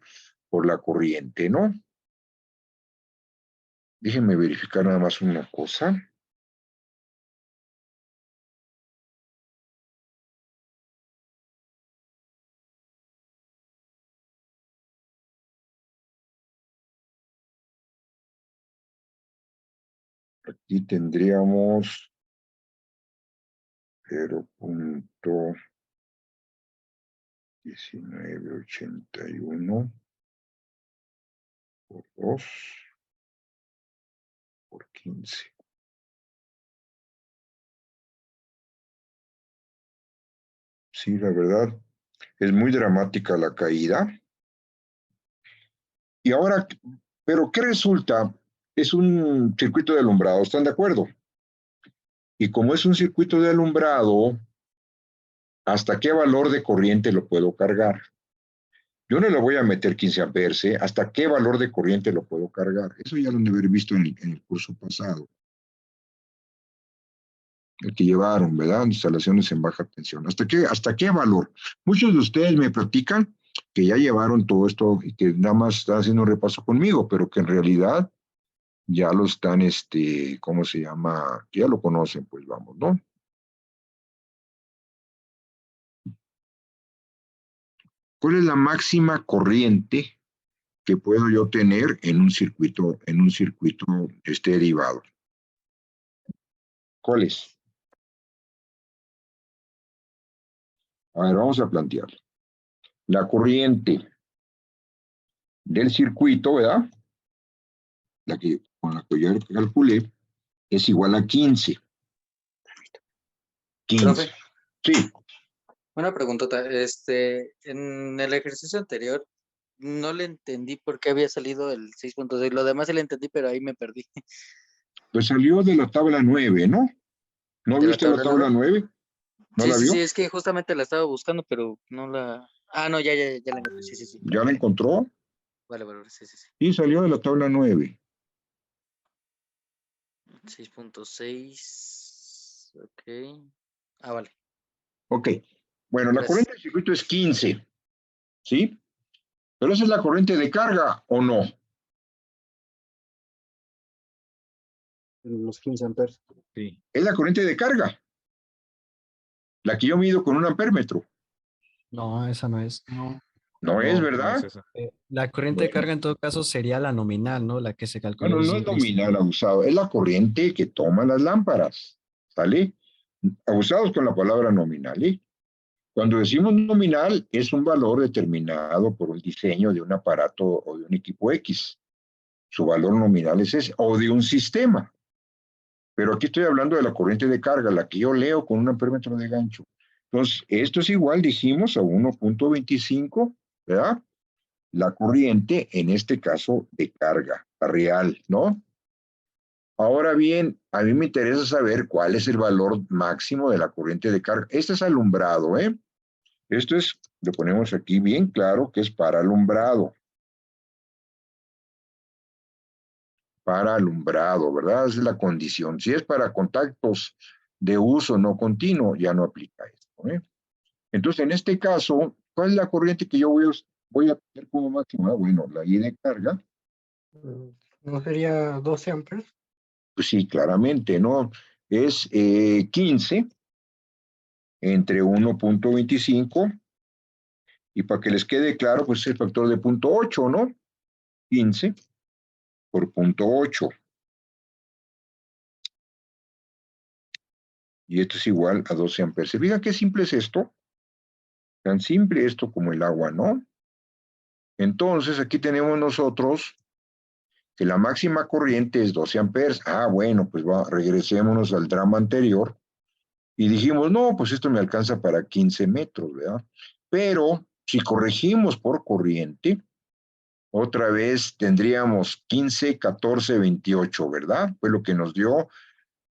A: por la corriente, ¿no? Déjenme verificar nada más una cosa. Aquí tendríamos 0.1981 por 2 por 15. Sí, la verdad, es muy dramática la caída. Y ahora, ¿pero qué resulta? Es un circuito de alumbrado, ¿están de acuerdo? Y como es un circuito de alumbrado, ¿hasta qué valor de corriente lo puedo cargar? Yo no le voy a meter 15 amperes, ¿eh? ¿Hasta qué valor de corriente lo puedo cargar? Eso ya lo han de haber visto en el curso pasado. El que llevaron, ¿verdad? Instalaciones en baja tensión. ¿Hasta qué valor? Muchos de ustedes me platican que ya llevaron todo esto y que nada más están haciendo un repaso conmigo, pero que en realidad ya lo están, ¿cómo se llama? Ya lo conocen, pues vamos, ¿no? ¿Cuál es la máxima corriente que puedo yo tener en un circuito derivado? ¿Cuál es? A ver, vamos a plantear. La corriente del circuito, ¿verdad? Con la que yo calculé, es igual a 15. 15.
G: Profe,
A: Sí,
G: una preguntota. En el ejercicio anterior no le entendí por qué había salido el 6.6. Lo demás sí le entendí, pero ahí me perdí.
A: pues salió de la tabla 9, ¿no? ¿No
G: ¿De
A: vio
G: la
A: usted la
G: tabla
A: tabla 9? ¿No
G: Sí,
A: la
G: sí,
A: vio?
G: sí, es que justamente la estaba buscando, pero no la... Ah, no, ya la encontré. Sí, sí, sí.
A: ¿Ya la encontró?
G: Vale, sí, sí, sí.
A: Sí, salió de la tabla 9.
G: 6.6. Ok. Ah, vale.
A: Ok. Bueno, la
G: Gracias.
A: corriente del circuito es 15, ¿sí? Pero esa es la corriente de carga, ¿o no?
B: Los 15 amperes.
D: Sí.
A: Es la corriente de carga. La que yo mido con un ampémetro.
F: No, esa no es.
C: No,
A: No es,
D: No
A: ¿verdad?
D: es esa.
F: La corriente de
A: Bueno.
F: carga en todo caso sería la nominal, ¿no? La que se calcula.
A: Bueno, no es nominal abusado, es la corriente que toman las lámparas, ¿sale? Abusados con la palabra nominal, ¿eh? Cuando decimos nominal, es un valor determinado por el diseño de un aparato o de un equipo X. Su valor nominal es ese, o de un sistema. Pero aquí estoy hablando de la corriente de carga, la que yo leo con un amperímetro de gancho. Entonces, esto es igual, dijimos, a 1.25, ¿verdad? La corriente, en este caso, de carga, la real, ¿no? Ahora bien, a mí me interesa saber cuál es el valor máximo de la corriente de carga. Este es alumbrado, ¿eh? Esto es, lo ponemos aquí bien claro, que es para alumbrado. Para alumbrado, ¿verdad? Esa es la condición. Si es para contactos de uso no continuo, ya no aplica esto, ¿eh? Entonces, en este caso, ¿cuál es la corriente que yo voy a tener como máxima? Bueno, la I de carga.
H: ¿No sería 12 amperes?
A: Pues sí, claramente, ¿no? Es 15 entre 1.25 y para que les quede claro, pues es el factor de 0.8, ¿no? 15 por 0.8. Y esto es igual a 12 amperes. ¿Se fijan qué simple es esto? Tan simple esto como el agua, ¿no? Entonces, aquí tenemos nosotros que la máxima corriente es 12 amperes. Ah, bueno, pues regresémonos al drama anterior. Y dijimos, no, pues esto me alcanza para 15 metros, ¿verdad? Pero si corregimos por corriente, otra vez tendríamos 15, 14, 28, ¿verdad? Fue lo que nos dio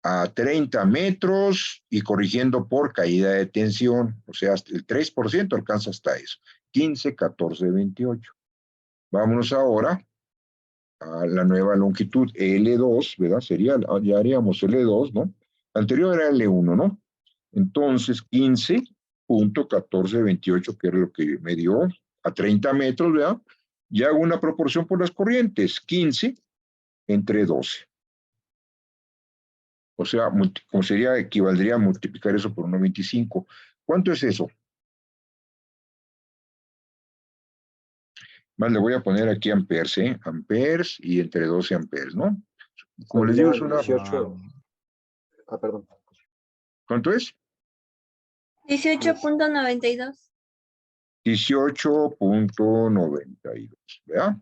A: a 30 metros y corrigiendo por caída de tensión, o sea, el 3% alcanza hasta eso. 15, 14, 28. Vámonos ahora a la nueva longitud L2, ¿verdad? Sería, ya haríamos L2, ¿no? Anterior era L1, ¿no? Entonces, 15.1428, que era lo que me dio a 30 metros, ¿verdad? Y hago una proporción por las corrientes, 15 entre 12. O sea, como sería, equivaldría a multiplicar eso por 1.25. ¿Cuánto es eso? Más le voy a poner aquí amperes, ¿eh? Amperes y entre 12 amperes, ¿no? Como les digo, es una...
B: 18. Perdón.
A: ¿Cuánto es?
E: 18.92.
A: 18.92, ¿verdad?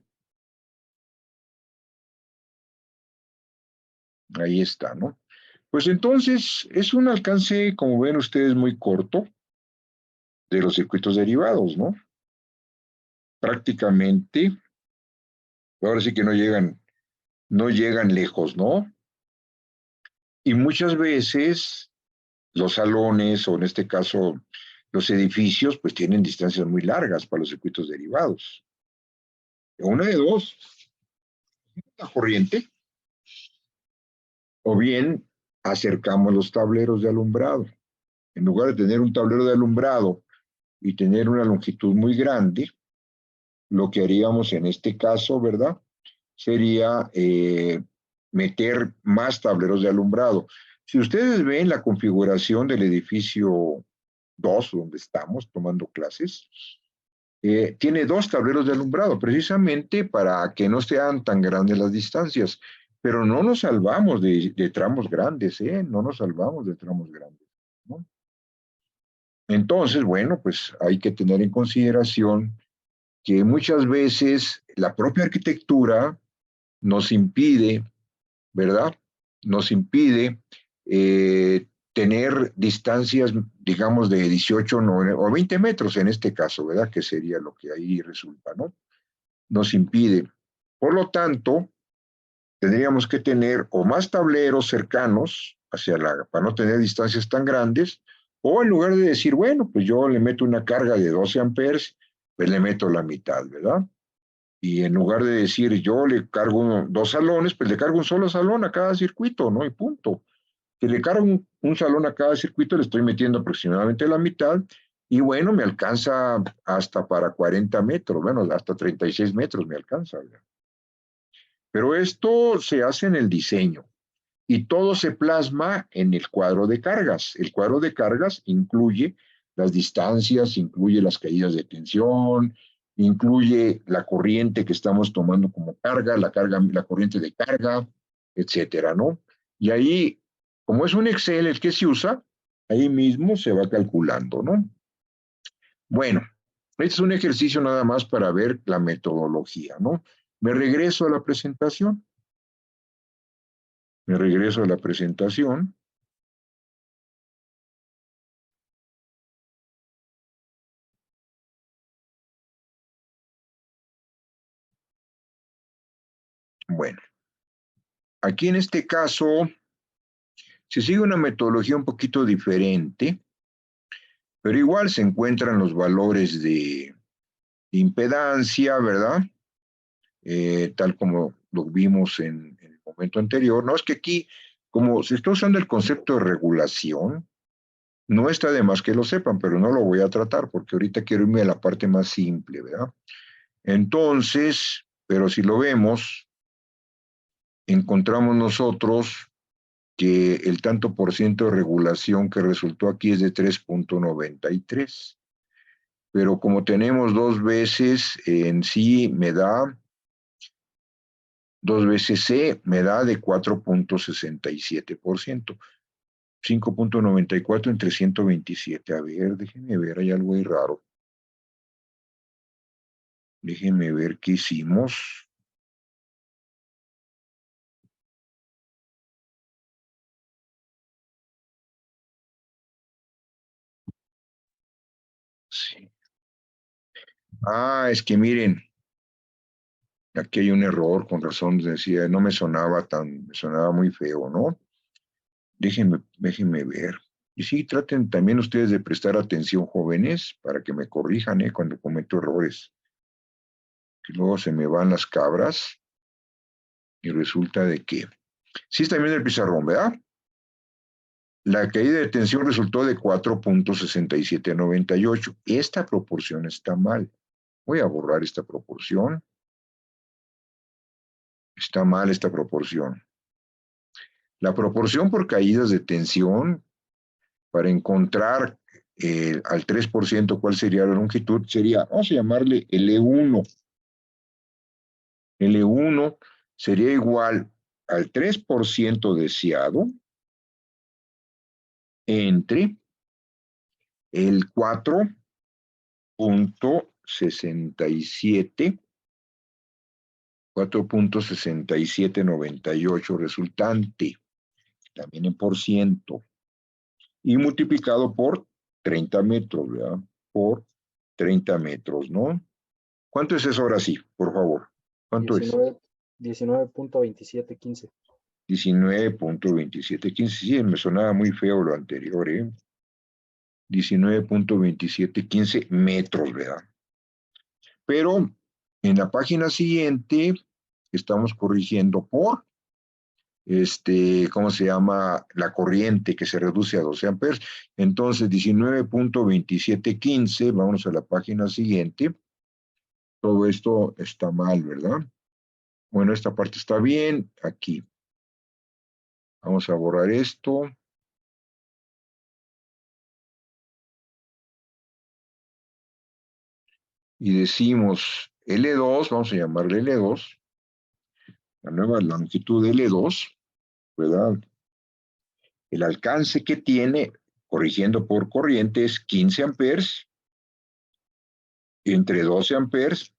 A: Ahí está, ¿no? Pues entonces es un alcance, como ven ustedes, muy corto de los circuitos derivados, ¿no? Prácticamente, ahora sí que no llegan lejos, ¿no? Y muchas veces los salones, o en este caso los edificios, pues tienen distancias muy largas para los circuitos derivados. Una de dos, la corriente, o bien acercamos los tableros de alumbrado. En lugar de tener un tablero de alumbrado y tener una longitud muy grande, lo que haríamos en este caso, ¿verdad? Sería meter más tableros de alumbrado. Si ustedes ven la configuración del edificio 2, donde estamos tomando clases, tiene 2 tableros de alumbrado, precisamente para que no sean tan grandes las distancias. Pero no nos salvamos de tramos grandes, ¿eh? No nos salvamos de tramos grandes, ¿no? Entonces, bueno, pues hay que tener en consideración que muchas veces la propia arquitectura nos impide, ¿verdad? Nos impide tener distancias, digamos, de 18 o 20 metros en este caso, ¿verdad? Que sería lo que ahí resulta, ¿no? Nos impide. Por lo tanto, tendríamos que tener o más tableros cercanos para no tener distancias tan grandes, o en lugar de decir, bueno, pues yo le meto una carga de 12 amperes, pues le meto la mitad, ¿verdad? Y en lugar de decir yo le cargo 2 salones, pues le cargo un solo salón a cada circuito, ¿no? Y punto. Si le cargo un salón a cada circuito, le estoy metiendo aproximadamente la mitad, y bueno, me alcanza hasta para 40 metros, bueno, hasta 36 metros me alcanza, ¿verdad? Pero esto se hace en el diseño y todo se plasma en el cuadro de cargas. El cuadro de cargas incluye las distancias, incluye las caídas de tensión, incluye la corriente que estamos tomando como carga, la corriente de carga, etcétera, ¿no? Y ahí, como es un Excel el que se usa, ahí mismo se va calculando, ¿no? Bueno, este es un ejercicio nada más para ver la metodología, ¿no? Me regreso a la presentación. Me regreso a la presentación. Bueno, aquí en este caso se sigue una metodología un poquito diferente, pero igual se encuentran los valores de impedancia, ¿verdad? Tal como lo vimos en el momento anterior. No, es que aquí, como se está usando el concepto de regulación, no está de más que lo sepan, pero no lo voy a tratar porque ahorita quiero irme a la parte más simple, ¿verdad? Entonces, pero si lo vemos, encontramos nosotros que el tanto por ciento de regulación que resultó aquí es de 3.93. Pero como tenemos dos veces en sí, me da 2 veces C, me da de 4.67%. 5.94 entre 127. A ver, déjenme ver, hay algo ahí raro. Déjenme ver qué hicimos. Sí. Ah, es que miren, aquí hay un error, con razón decía, no me sonaba me sonaba muy feo, ¿no? Déjenme ver. Y sí, traten también ustedes de prestar atención, jóvenes, para que me corrijan, cuando cometo errores. Que luego se me van las cabras y resulta de que... Sí está bien el pizarrón, ¿verdad? La caída de tensión resultó de 4.6798. Esta proporción está mal. Voy a borrar esta proporción. Está mal esta proporción. La proporción por caídas de tensión, para encontrar al 3% cuál sería la longitud, sería, vamos a llamarle L1. L1 sería igual al 3% deseado entre el 4.6798 resultante, también en por ciento, y multiplicado por 30 metros, ¿verdad? Por 30 metros, ¿no? ¿Cuánto es eso ahora sí, por favor? ¿Cuánto
B: 19.2715.
A: 19.2715. Sí, me sonaba muy feo lo anterior, 19.2715 metros, ¿verdad? Pero en la página siguiente estamos corrigiendo por, ¿cómo se llama? La corriente que se reduce a 12 amperes. Entonces, 19.2715, vamos a la página siguiente. Todo esto está mal, ¿verdad? Bueno, esta parte está bien. Aquí. Vamos a borrar esto. Y decimos L2, vamos a llamarle L2, la nueva longitud de L2, ¿verdad? El alcance que tiene, corrigiendo por corriente, es 15 amperes entre 12 amperes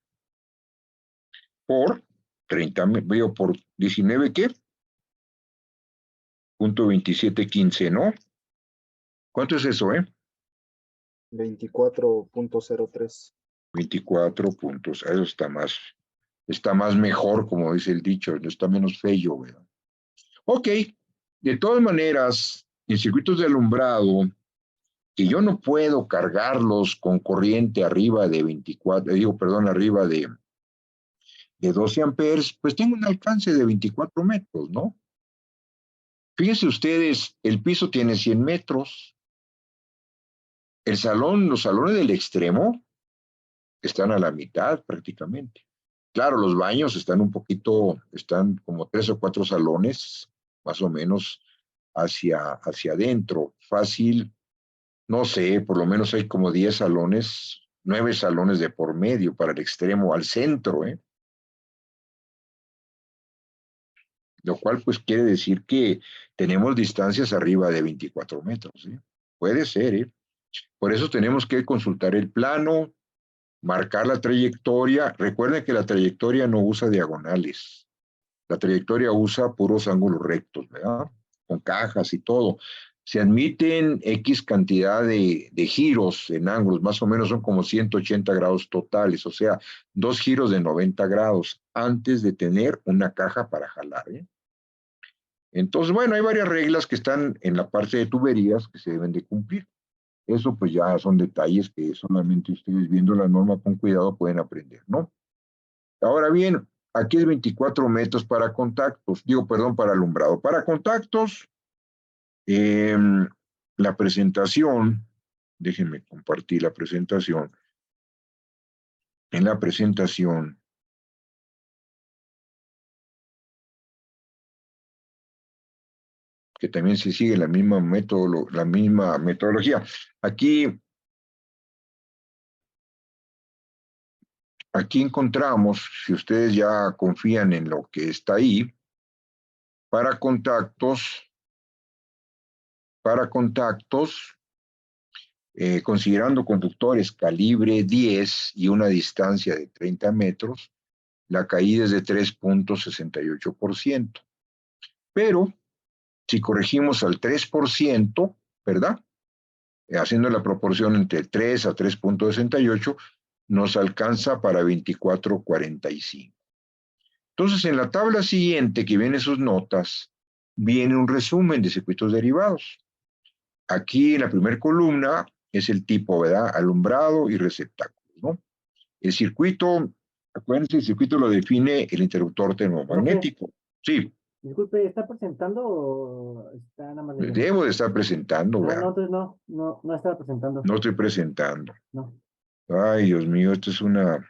A: por 30, veo por 19, ¿qué? .2715, ¿no? ¿Cuánto es eso,
B: 24.03.
A: 24 puntos. Eso está más mejor, como dice el dicho, está menos feo, ¿verdad? Ok, de todas maneras, en circuitos de alumbrado, que yo no puedo cargarlos con corriente arriba de 24, arriba de 12 amperes, pues tengo un alcance de 24 metros, ¿no? Fíjense ustedes, el piso tiene 100 metros, los salones del extremo están a la mitad prácticamente. Claro, los baños están como 3 o 4 salones, más o menos, hacia adentro. Fácil, no sé, por lo menos hay como 10 salones, 9 salones de por medio para el extremo al centro, ¿eh? Lo cual pues quiere decir que tenemos distancias arriba de 24 metros, ¿eh? Puede ser, ¿eh? Por eso tenemos que consultar el plano, marcar la trayectoria. Recuerden que la trayectoria no usa diagonales. La trayectoria usa puros ángulos rectos, ¿verdad? Con cajas y todo. Se admiten X cantidad de giros en ángulos, más o menos son como 180 grados totales, o sea, 2 giros de 90 grados antes de tener una caja para jalar, ¿eh? Entonces, bueno, hay varias reglas que están en la parte de tuberías que se deben de cumplir. Eso pues ya son detalles que solamente ustedes viendo la norma con cuidado pueden aprender, ¿no? Ahora bien, aquí es 24 metros para contactos, digo, perdón, para alumbrado. Para contactos, la presentación, déjenme compartir la presentación. En la presentación, que también se sigue la misma metodología. Aquí encontramos, si ustedes ya confían en lo que está ahí, para contactos, considerando conductores calibre 10 y una distancia de 30 metros, la caída es de 3.68%. Pero, si corregimos al 3%, ¿verdad? Haciendo la proporción entre 3 a 3.68, nos alcanza para 24.45. Entonces, en la tabla siguiente, que viene sus notas, viene un resumen de circuitos derivados. Aquí en la primera columna es el tipo, ¿verdad? Alumbrado y receptáculo, ¿no? El circuito, acuérdense, el circuito lo define el interruptor termomagnético. Sí.
I: Disculpe, ¿está presentando o está nada más leyendo?
A: Debo de estar presentando, ¿verdad?
I: No, entonces no estaba presentando.
A: No estoy presentando.
I: No.
A: Ay, Dios mío, esto es una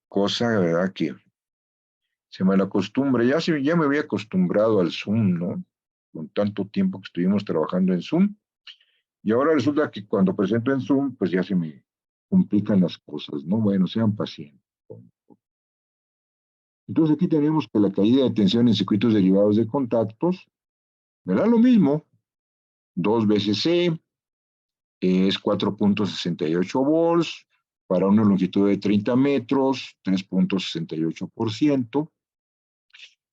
A: cosa, ¿verdad? Que se me acostumbra. Ya me había acostumbrado al Zoom, ¿no? Con tanto tiempo que estuvimos trabajando en Zoom. Y ahora resulta que cuando presento en Zoom, pues ya se me complican las cosas, ¿no? Bueno, sean pacientes. Entonces aquí tenemos que la caída de tensión en circuitos derivados de contactos, ¿verdad? Lo mismo, 2 veces C, es 4.68 volts, para una longitud de 30 metros, 3.68%.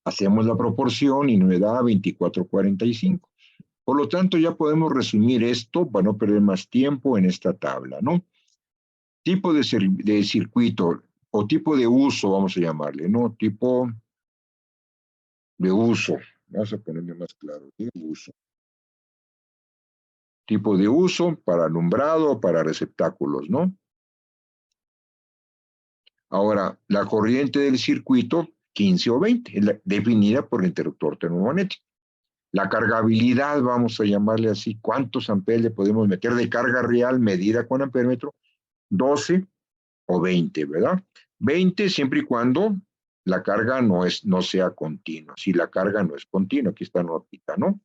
A: Hacemos la proporción y nos da 24.45. Por lo tanto, ya podemos resumir esto para no perder más tiempo en esta tabla, ¿no? Tipo de circuito o tipo de uso, vamos a llamarle, ¿no? Tipo de uso. Vamos a ponerle más claro, de uso. Tipo de uso para alumbrado o para receptáculos, ¿no? Ahora, la corriente del circuito, 15 o 20, es definida por el interruptor termomagnético. La cargabilidad, vamos a llamarle así, ¿cuántos amperes le podemos meter de carga real medida con amperímetro? 12 o 20, ¿verdad? 20 siempre y cuando la carga no sea continua. Si la carga no es continua, aquí está notita, ¿no?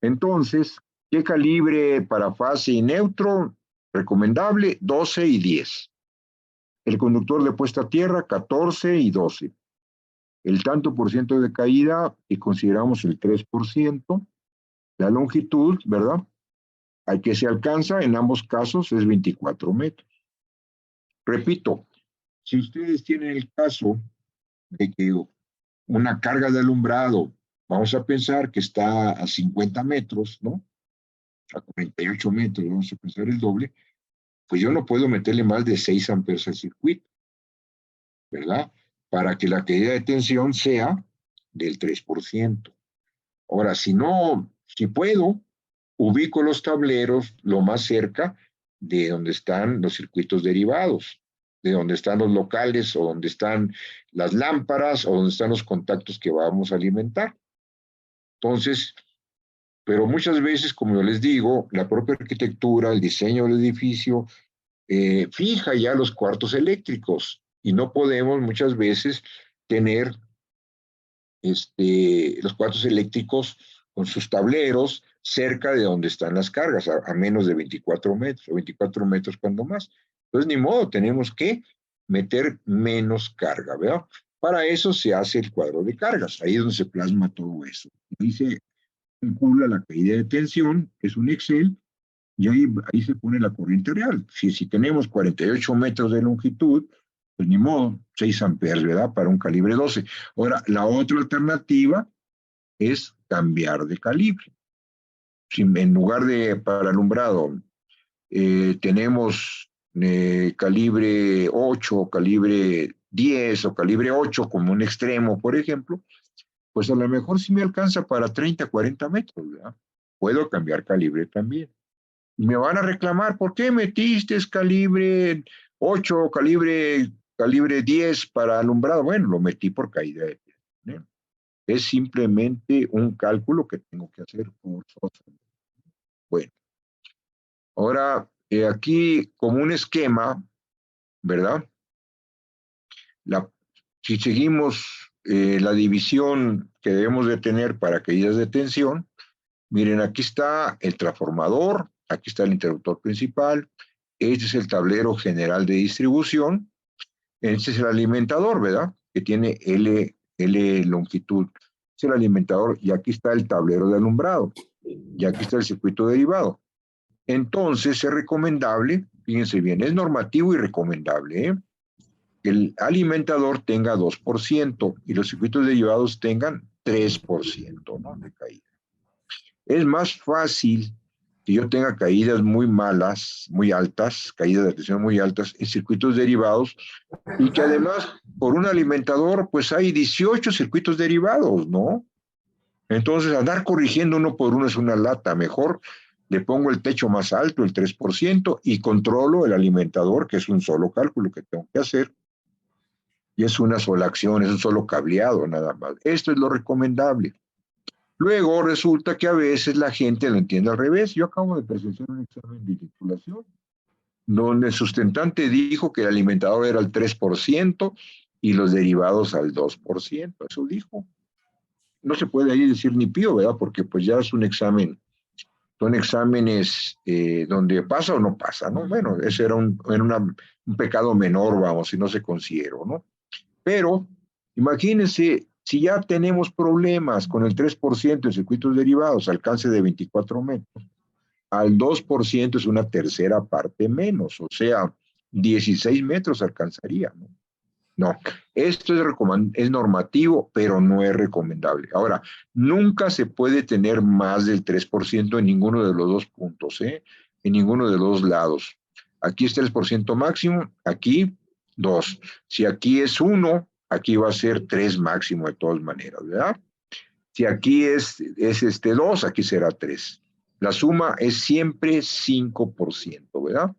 A: Entonces, ¿qué calibre para fase y neutro? Recomendable, 12 y 10. El conductor de puesta a tierra, 14 y 12. El tanto por ciento de caída, que consideramos el 3%. La longitud, ¿verdad? Al que se alcanza en ambos casos es 24 metros. Repito, si ustedes tienen el caso de que una carga de alumbrado, vamos a pensar que está a 50 metros, ¿no? A 48 metros, vamos a pensar el doble, pues yo no puedo meterle más de 6 amperes al circuito, ¿verdad? Para que la caída de tensión sea del 3%. Ahora, si puedo, ubico los tableros lo más cerca de donde están los circuitos derivados, de donde están los locales o donde están las lámparas o donde están los contactos que vamos a alimentar. Entonces, pero muchas veces, como yo les digo, la propia arquitectura, el diseño del edificio, fija ya los cuartos eléctricos y no podemos muchas veces tener los cuartos eléctricos con sus tableros cerca de donde están las cargas, a menos de 24 metros, o 24 metros cuando más. Entonces, ni modo, tenemos que meter menos carga, ¿verdad? Para eso se hace el cuadro de cargas, ahí es donde se plasma todo eso. Ahí se calcula la caída de tensión, que es un Excel, y ahí se pone la corriente real. Si tenemos 48 metros de longitud, pues ni modo, 6 amperes, ¿verdad? Para un calibre 12. Ahora, la otra alternativa es cambiar de calibre. Si en lugar de para alumbrado tenemos calibre 8, calibre 10 o calibre 8 como un extremo, por ejemplo, pues a lo mejor sí me alcanza para 30, 40 metros, ¿verdad? Puedo cambiar calibre también. Y me van a reclamar, ¿por qué metiste calibre 8 o calibre 10 para alumbrado? Bueno, lo metí por caída de tensión, ¿eh? Es simplemente un cálculo que tengo que hacer forzosamente. Bueno, ahora aquí como un esquema, ¿verdad? Si seguimos la división que debemos de tener para caídas de tensión, miren, aquí está el transformador, aquí está el interruptor principal, este es el tablero general de distribución, este es el alimentador, ¿verdad? Que tiene L longitud. Es el alimentador y aquí está el tablero de alumbrado y aquí está el circuito derivado. Entonces es recomendable, fíjense bien, es normativo y recomendable, que el alimentador tenga 2% y los circuitos derivados tengan 3%, ¿no? De caída. Es más fácil que yo tenga caídas muy malas, muy altas, caídas de tensión muy altas en circuitos derivados y que además por un alimentador pues hay 18 circuitos derivados, ¿no? Entonces andar corrigiendo uno por uno es una lata. Mejor le pongo el techo más alto, el 3%, y controlo el alimentador, que es un solo cálculo que tengo que hacer. Y es una sola acción, es un solo cableado nada más. Esto es lo recomendable. Luego resulta que a veces la gente lo entiende al revés. Yo acabo de presenciar un examen de titulación donde el sustentante dijo que el alimentador era al 3% y los derivados al 2%. Eso dijo. No se puede ahí decir ni pío, ¿verdad? Porque pues ya es un examen. Son exámenes donde pasa o no pasa, ¿no? Bueno, ese era un pecado menor, vamos, si no se consideró, ¿no? Pero imagínense, si ya tenemos problemas con el 3% en circuitos derivados, alcance de 24 metros, al 2% es una tercera parte menos, o sea, 16 metros alcanzaría, ¿no? No, esto es normativo, pero no es recomendable. Ahora, nunca se puede tener más del 3% en ninguno de los dos puntos, ¿eh? En ninguno de los dos lados. Aquí es 3% máximo, aquí 2. Si aquí es 1, aquí va a ser 3 máximo de todas maneras, ¿verdad? Si aquí es 2, aquí será 3. La suma es siempre 5%, ¿verdad?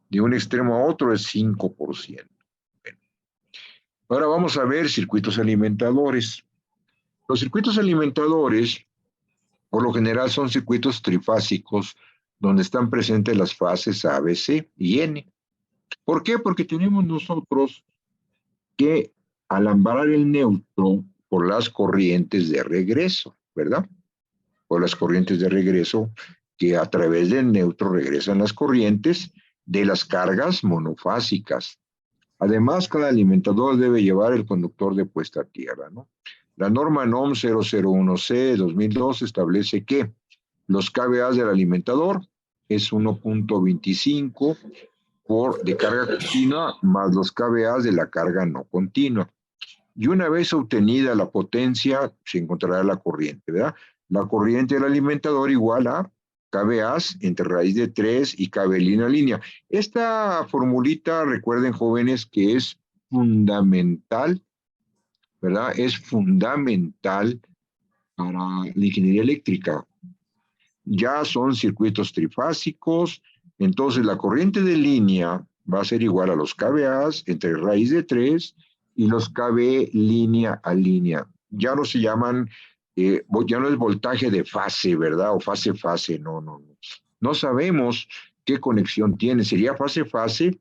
A: De un extremo a otro es 5%. Ahora vamos a ver circuitos alimentadores. Los circuitos alimentadores, por lo general, son circuitos trifásicos, donde están presentes las fases A, B, C y N. ¿Por qué? Porque tenemos nosotros que alambrar el neutro por las corrientes de regreso, ¿verdad? Por las corrientes de regreso, que a través del neutro regresan las corrientes de las cargas monofásicas. Además, cada alimentador debe llevar el conductor de puesta a tierra, ¿no? La norma NOM 001C de 2002 establece que los kVA del alimentador es 1.25 de carga continua más los kVA de la carga no continua. Y una vez obtenida la potencia, se encontrará la corriente, ¿verdad? La corriente del alimentador igual a kVA entre raíz de 3 y kV línea. Esta formulita, recuerden jóvenes, que es fundamental, ¿verdad? Es fundamental para la ingeniería eléctrica. Ya son circuitos trifásicos, entonces la corriente de línea va a ser igual a los kVA entre raíz de 3 y los kV línea a línea. Ya no se llaman, ya no es voltaje de fase, ¿verdad? O fase-fase, no. No sabemos qué conexión tiene. Sería fase-fase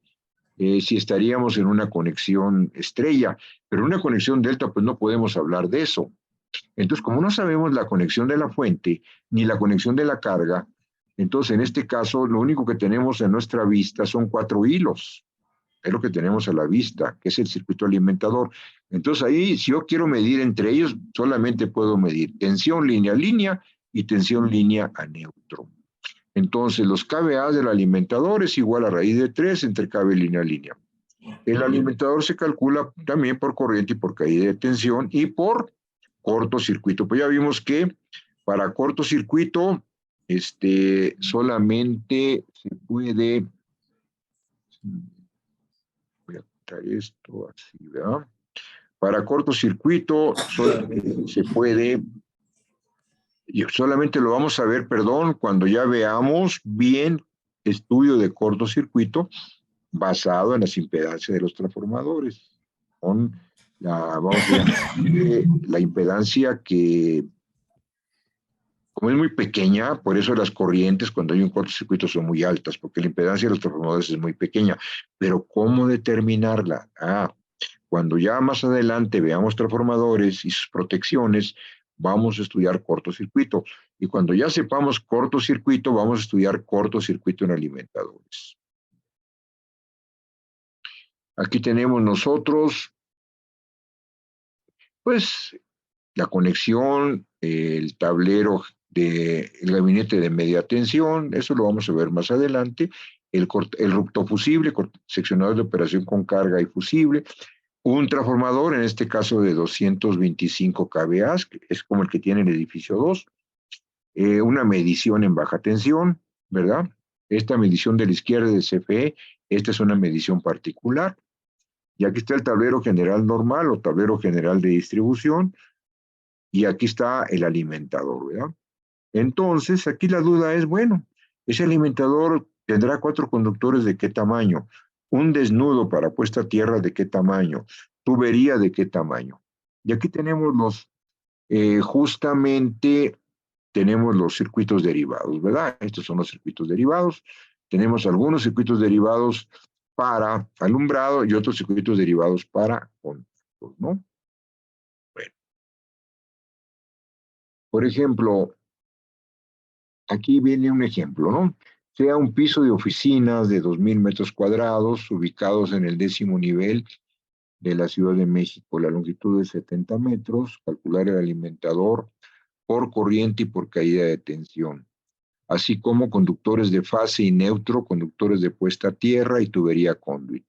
A: si estaríamos en una conexión estrella, pero en una conexión delta, pues no podemos hablar de eso. Entonces, como no sabemos la conexión de la fuente ni la conexión de la carga, Entonces, en este caso, lo único que tenemos en nuestra vista son 4 hilos. Es lo que tenemos a la vista, que es el circuito alimentador. Entonces, ahí, si yo quiero medir entre ellos, solamente puedo medir tensión línea a línea y tensión línea a neutro. Entonces, los kVA del alimentador es igual a raíz de 3 entre kV línea a línea. El alimentador se calcula también por corriente y por caída de tensión y por cortocircuito. Pues ya vimos que para cortocircuito solamente se puede, voy a quitar esto así, ¿verdad? Para cortocircuito se puede, y solamente lo vamos a ver, perdón, cuando ya veamos bien estudio de cortocircuito basado en las impedancias de los transformadores, con vamos a ver, la impedancia que, como es muy pequeña, por eso las corrientes cuando hay un cortocircuito son muy altas, porque la impedancia de los transformadores es muy pequeña. Pero ¿cómo determinarla? Cuando ya más adelante veamos transformadores y sus protecciones, vamos a estudiar cortocircuito. Y cuando ya sepamos cortocircuito, vamos a estudiar cortocircuito en alimentadores. Aquí tenemos nosotros, pues, la conexión, el tablero del gabinete de media tensión, eso lo vamos a ver más adelante, el ruptofusible, seccionador de operación con carga y fusible, un transformador, en este caso de 225 kVA, que es como el que tiene el edificio 2, una medición en baja tensión, ¿verdad? Esta medición de la izquierda de CFE, esta es una medición particular. Y aquí está el tablero general normal o tablero general de distribución. Y aquí está el alimentador, ¿verdad? Entonces, aquí la duda es, bueno, ese alimentador tendrá 4 conductores de qué tamaño, un desnudo para puesta a tierra de qué tamaño, tubería de qué tamaño. Y aquí tenemos justamente tenemos los circuitos derivados, ¿verdad? Estos son los circuitos derivados. Tenemos algunos circuitos derivados para alumbrado y otros circuitos derivados para contactos, ¿no? Bueno. Por ejemplo, aquí viene un ejemplo, ¿no? Sea un piso de oficinas de 2,000 metros cuadrados ubicados en el 10º nivel de la Ciudad de México, la longitud de 70 metros, calcular el alimentador por corriente y por caída de tensión, así como conductores de fase y neutro, conductores de puesta a tierra y tubería conduit,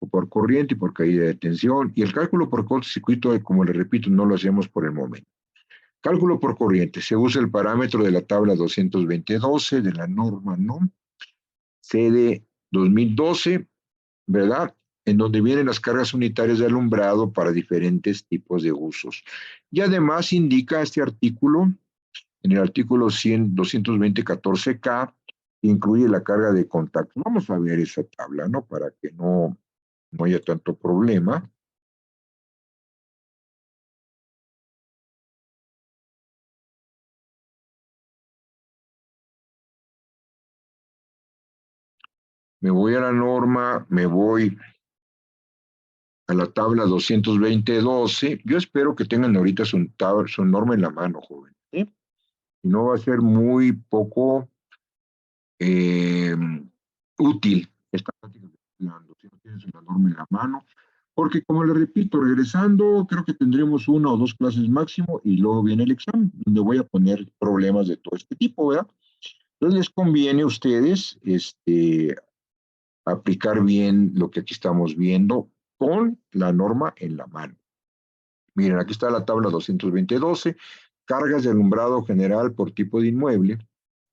A: o por corriente y por caída de tensión, y el cálculo por cortocircuito, como le repito, no lo hacemos por el momento. Cálculo por corriente, se usa el parámetro de la tabla 220.12 de la norma NOM, CD 2012, ¿verdad? En donde vienen las cargas unitarias de alumbrado para diferentes tipos de usos. Y además indica este artículo, en el artículo 220.14K, incluye la carga de contacto. Vamos a ver esa tabla, ¿no? Para que no haya tanto problema. Me voy a la norma, me voy a la tabla 220.12. Yo espero que tengan ahorita su norma en la mano, joven. ¿Sí? Y no va a ser muy poco útil esta práctica que estoy dando, si no tienes la norma en la mano. Porque, como le repito, regresando, creo que tendremos 1 o 2 clases máximo y luego viene el examen, donde voy a poner problemas de todo este tipo, ¿verdad? Entonces les conviene a ustedes aplicar bien lo que aquí estamos viendo con la norma en la mano. Miren, aquí está la tabla 220.12, cargas de alumbrado general por tipo de inmueble.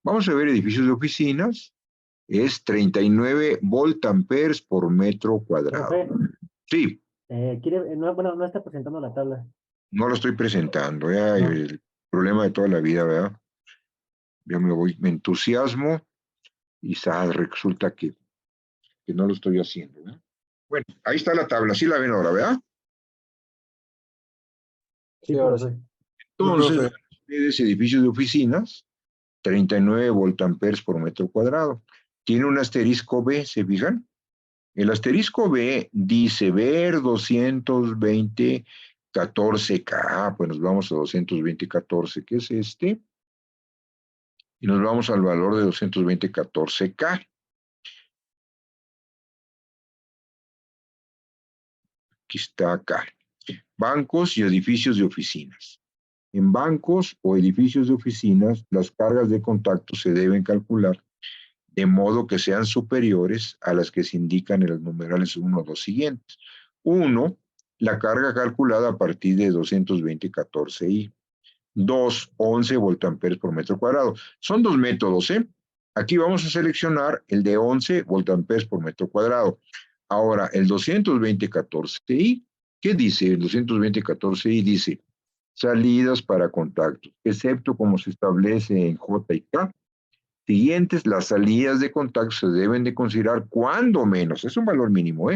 A: Vamos a ver edificios de oficinas, es 39 voltamperes por metro cuadrado.
I: Profe,
A: Sí.
I: no está presentando la tabla.
A: No lo estoy presentando, ya, no. El problema de toda la vida, ¿verdad? Yo me entusiasmo y resulta que no lo estoy haciendo, ¿verdad? Bueno, ahí está la tabla, sí la ven ahora, ¿verdad?
B: Sí, ahora sí.
A: Entonces, ustedes edificios de oficinas, 39 voltamperes por metro cuadrado. Tiene un asterisco B, ¿se fijan? El asterisco B dice ver 220.14K. Pues nos vamos a 220.14, ¿qué es este? Y nos vamos al valor de 220.14K. Aquí está acá. Bancos y edificios de oficinas. En bancos o edificios de oficinas, las cargas de contacto se deben calcular de modo que sean superiores a las que se indican en los numerales 1 o 2 siguientes. 1, la carga calculada a partir de 220.14I. 2, 11 voltamperes por metro cuadrado. Son dos métodos, ¿eh? Aquí vamos a seleccionar el de 11 voltamperes por metro cuadrado. Ahora, el 220.14I, ¿qué dice? El 220.14I dice, salidas para contactos, excepto como se establece en J y K. Siguientes, las salidas de contacto se deben de considerar cuando menos, es un valor mínimo,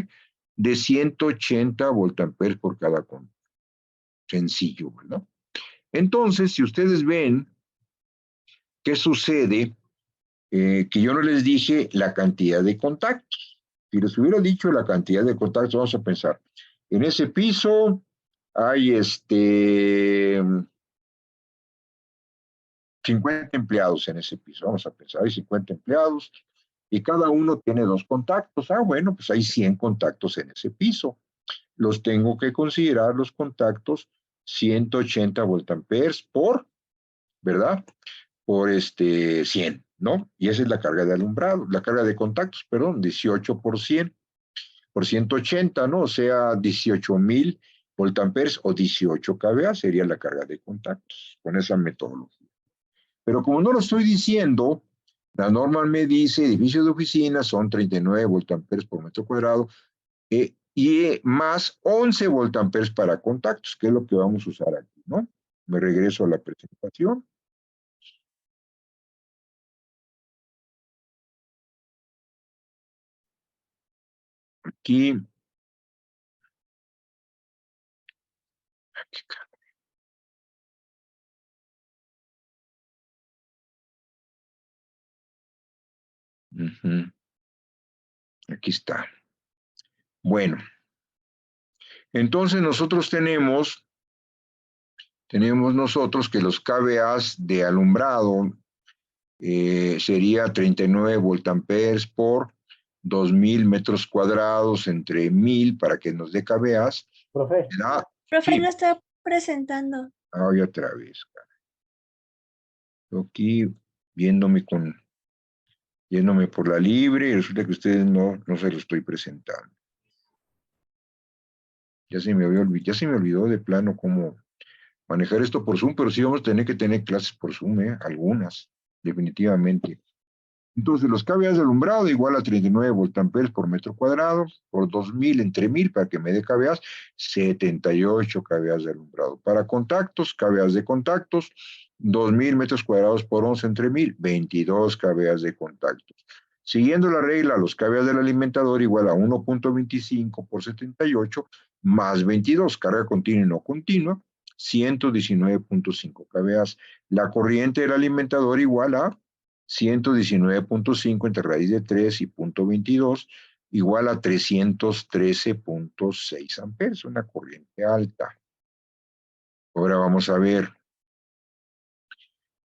A: de 180 voltamperes por cada contacto. Sencillo, ¿verdad? Entonces, si ustedes ven, ¿qué sucede? Que yo no les dije la cantidad de contactos. Si les hubiera dicho la cantidad de contactos, vamos a pensar, en ese piso hay 50 empleados en ese piso, vamos a pensar, hay 50 empleados y cada uno tiene 2 contactos. Ah, bueno, pues hay 100 contactos en ese piso. Los tengo que considerar los contactos 180 voltamperes por, ¿verdad? Por 100, ¿no? Y esa es la carga de alumbrado, la carga de contactos, perdón, 18 por 100, por 180, ¿no? O sea, 18,000 voltamperes o 18 kVA sería la carga de contactos con esa metodología. Pero como no lo estoy diciendo, la norma me dice edificios de oficinas son 39 voltamperes por metro cuadrado y más 11 voltamperes para contactos, que es lo que vamos a usar aquí, ¿no? Me regreso a la presentación. Aquí. Aquí está. Bueno. Entonces nosotros tenemos nosotros que los kVAs de alumbrado sería 39 voltamperes por 2,000 metros cuadrados entre 1,000 para que nos dé kVAs.
I: Profe.
E: Profe,
A: Sí.
E: no está presentando.
A: Ay, otra vez. Aquí viéndome por la libre y resulta que ustedes no se lo estoy presentando. Ya se me olvidó de plano cómo manejar esto por Zoom, pero sí vamos a tener que tener clases por Zoom, algunas, definitivamente. Entonces, los kVA de alumbrado igual a 39 voltamperes por metro cuadrado, por 2,000 entre 1,000 para que me dé kVA, 78 kVA de alumbrado. Para contactos, kVA de contactos, 2,000 metros cuadrados por 11 entre 1,000, 22 kVA de contactos. Siguiendo la regla, los kVA del alimentador igual a 1.25 por 78 más 22, carga continua y no continua, 119.5 kVA. La corriente del alimentador igual a 119.5 entre raíz de 3 y 0.22 igual a 313.6 amperes, una corriente alta. Ahora vamos a ver.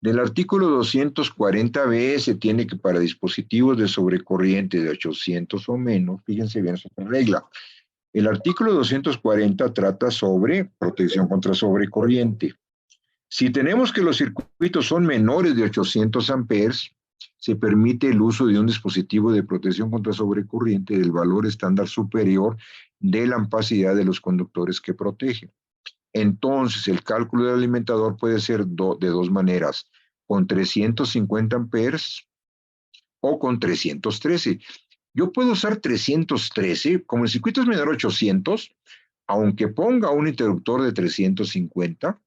A: Del artículo 240b se tiene que para dispositivos de sobrecorriente de 800 o menos, fíjense bien esta regla. El artículo 240 trata sobre protección contra sobrecorriente. Si tenemos que los circuitos son menores de 800 amperes, se permite el uso de un dispositivo de protección contra sobrecorriente del valor estándar superior de la ampacidad de los conductores que protegen. Entonces, el cálculo del alimentador puede ser de dos maneras, con 350 amperes o con 313. Yo puedo usar 313, como el circuito es menor a 800, aunque ponga un interruptor de 350,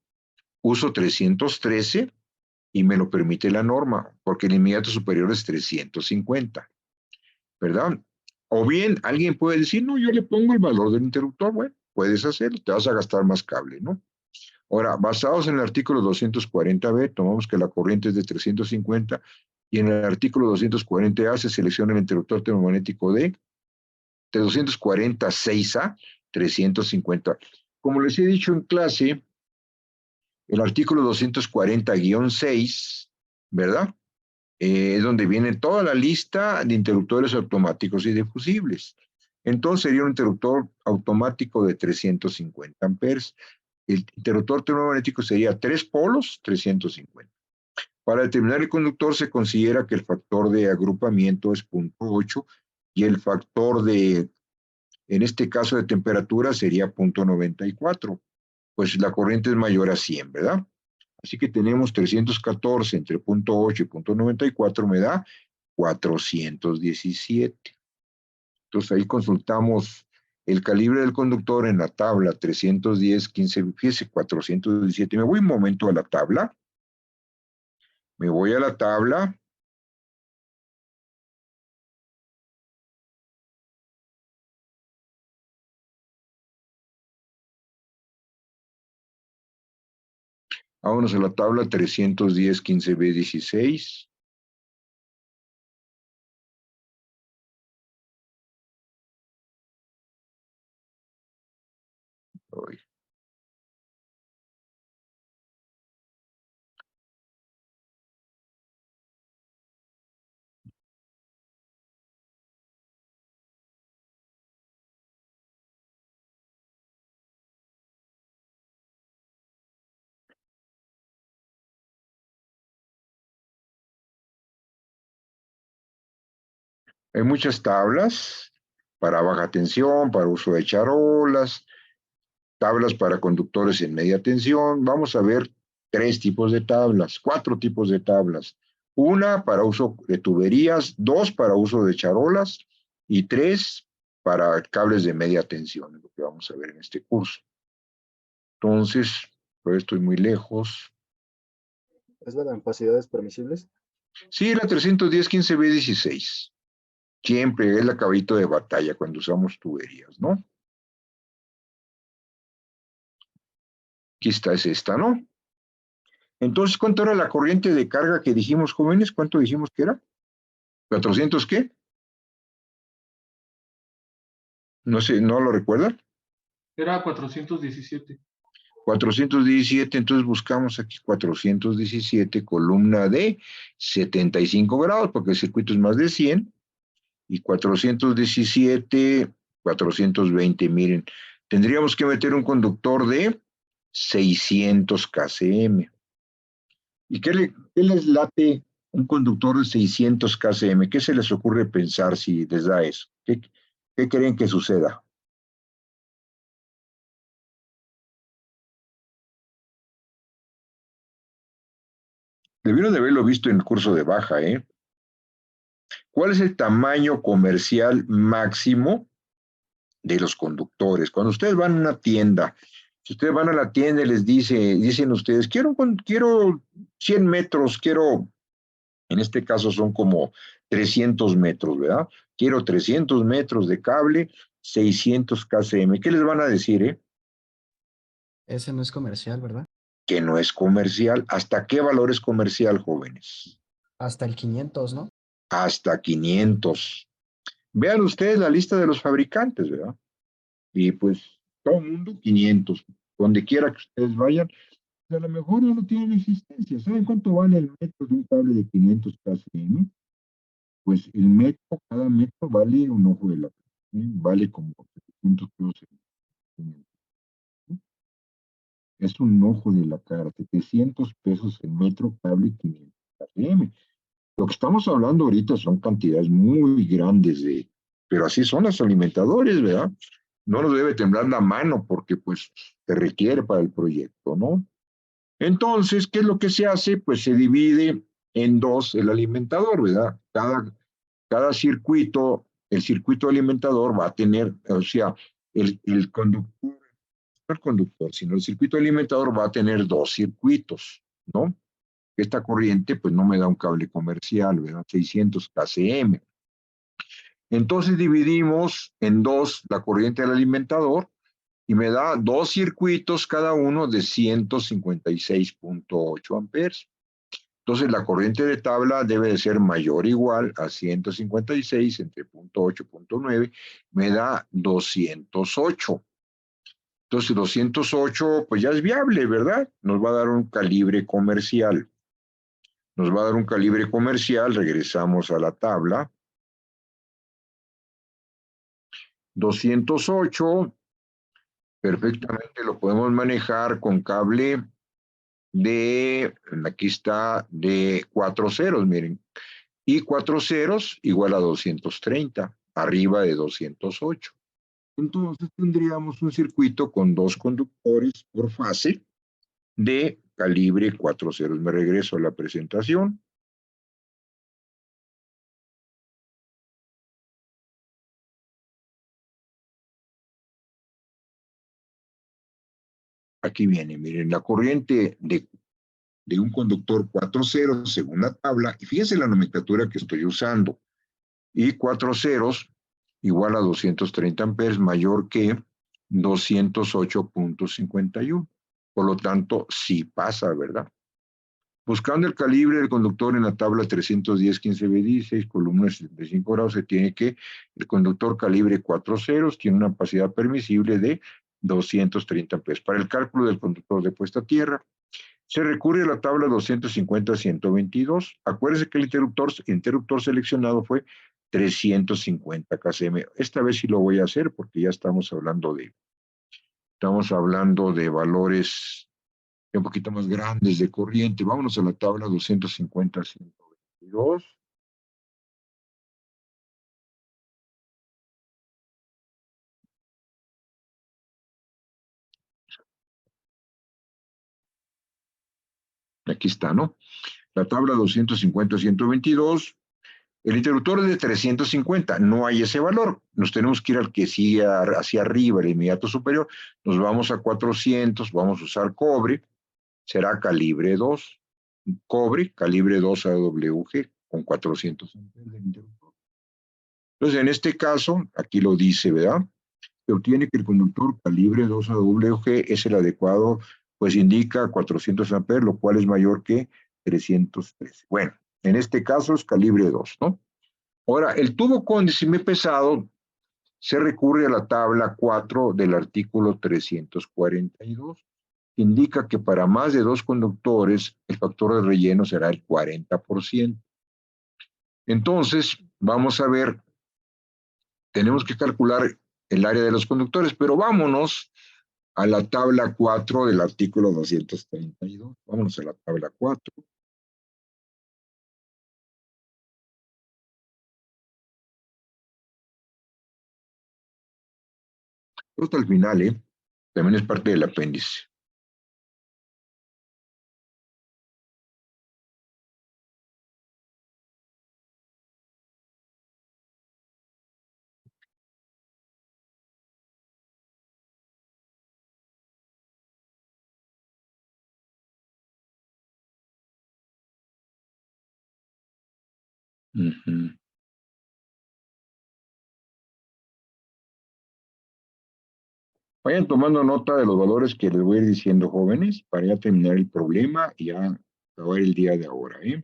A: uso 313 y me lo permite la norma, porque el inmediato superior es 350, ¿verdad? O bien, alguien puede decir, no, yo le pongo el valor del interruptor. Bueno, puedes hacerlo, te vas a gastar más cable, ¿no? Ahora, basados en el artículo 240b, tomamos que la corriente es de 350 y en el artículo 240a se selecciona el interruptor termomagnético de 246A, 350. Como les he dicho en clase, el artículo 240-6, ¿verdad? es donde viene toda la lista de interruptores automáticos y de fusibles. Entonces sería un interruptor automático de 350 amperes. El interruptor termomagnético sería 3 polos, 350. Para determinar el conductor se considera que el factor de agrupamiento es 0.8 y el factor de, en este caso de temperatura, sería 0.94. Pues la corriente es mayor a 100, ¿verdad? Así que tenemos 314 entre 0.8 y 0.94 me da 417. Entonces ahí consultamos el calibre del conductor en la tabla 310, 15, fíjese, 417. Me voy un momento a la tabla. Me voy a la tabla. Vámonos a la tabla 310, 15B, 16. Uy. Hay muchas tablas para baja tensión, para uso de charolas, tablas para conductores en media tensión. Vamos a ver 3 tipos de tablas, 4 tipos de tablas. Una para uso de tuberías, 2 para uso de charolas y 3 para cables de media tensión, es lo que vamos a ver en este curso. Entonces, pues estoy muy lejos.
B: ¿Es la de capacidades permisibles?
A: Sí, la 310, 15B, 16. Siempre es la caballito de batalla cuando usamos tuberías, ¿no? Aquí está, es esta, ¿no? Entonces, ¿cuánto era la corriente de carga que dijimos, jóvenes? ¿Cuánto dijimos que era? ¿400 qué? No sé, ¿no lo recuerdan?
C: Era 417.
A: 417, entonces buscamos aquí 417, columna de 75 grados, porque el circuito es más de 100, y 417, 420, miren, tendríamos que meter un conductor de 600 kcm. ¿Y qué les late un conductor de 600 kcm? ¿Qué se les ocurre pensar si les da eso? ¿Qué creen que suceda? Debieron de haberlo visto en el curso de baja, ¿eh? ¿Cuál es el tamaño comercial máximo de los conductores? Cuando ustedes van a una tienda, si ustedes van a la tienda y les dicen ustedes, quiero 100 metros, en este caso son como 300 metros, ¿verdad? Quiero 300 metros de cable, 600 kcm. ¿Qué les van a decir,
F: Ese no es comercial, ¿verdad?
A: Que no es comercial. ¿Hasta qué valor es comercial, jóvenes?
F: Hasta el 500, ¿no?
A: Hasta 500. Vean ustedes la lista de los fabricantes, ¿verdad? Y pues todo el mundo 500. Donde quiera que ustedes vayan, a lo mejor no tienen existencia. ¿Saben cuánto vale el metro de un cable de 500 kcm? Pues el metro, cada metro vale un ojo de la cara, ¿sí? Vale como 700 pesos. Es un ojo de la cara, 700 pesos el metro, cable 500 km. Lo que estamos hablando ahorita son cantidades muy grandes pero así son los alimentadores, ¿verdad? No nos debe temblar la mano porque pues se requiere para el proyecto, ¿no? Entonces, ¿qué es lo que se hace? Pues se divide en 2 el alimentador, ¿verdad? Cada circuito, el circuito alimentador va a tener, o sea, el conductor, no el conductor, sino el circuito alimentador va a tener 2 circuitos, ¿no? Esta corriente pues no me da un cable comercial, ¿verdad? 600 kcm. Entonces dividimos en 2 la corriente del alimentador y me da 2 circuitos cada uno de 156.8 amperes. Entonces la corriente de tabla debe de ser mayor o igual a 156 entre 0.8 y 0.9, me da 208. Entonces 208 pues ya es viable, ¿verdad? Nos va a dar un calibre comercial. nos va a dar un calibre comercial, regresamos a la tabla. 208, perfectamente lo podemos manejar con cable de, aquí está, de 4 ceros, miren. Y 4 ceros igual a 230, arriba de 208. Entonces tendríamos un circuito con 2 conductores por fase de calibre 4 ceros. Me regreso a la presentación. Aquí viene, miren, la corriente de un conductor 4 ceros según la tabla, y fíjense la nomenclatura que estoy usando. Y 4 ceros igual a 230 amperes mayor que 208.51. Por lo tanto, sí pasa, ¿verdad? Buscando el calibre del conductor en la tabla 310-15B16, columna 75 grados, se tiene que el conductor calibre 4 ceros tiene una capacidad permisible de 230 amperes. Para el cálculo del conductor de puesta a tierra, se recurre a la tabla 250-122. Acuérdense que el interruptor seleccionado fue 350 kcm. Esta vez sí lo voy a hacer porque ya estamos hablando de valores un poquito más grandes de corriente. Vámonos a la tabla 250-122. Aquí está, ¿no? La tabla 250-122. El interruptor es de 350, no hay ese valor. Nos tenemos que ir al que sigue hacia arriba, el inmediato superior. Nos vamos a 400, vamos a usar cobre. Será calibre 2. Cobre, calibre 2 AWG, con 400 amperes del interruptor. Entonces, en este caso, aquí lo dice, ¿verdad? Se obtiene que el conductor calibre 2 AWG es el adecuado, pues indica 400 amperes, lo cual es mayor que 313. Bueno, en este caso es calibre 2, ¿no? Ahora, el tubo con pesado se recurre a la tabla 4 del artículo 342, que indica que para más de 2 conductores el factor de relleno será el 40%. Entonces, vamos a ver, tenemos que calcular el área de los conductores, pero vámonos a la tabla 4 del artículo 232. Vámonos a la tabla 4. Hasta el final, también es parte del apéndice. Uh-huh. Vayan tomando nota de los valores que les voy a ir diciendo, jóvenes, para ya terminar el problema y ya acabar el día de ahora, ¿eh?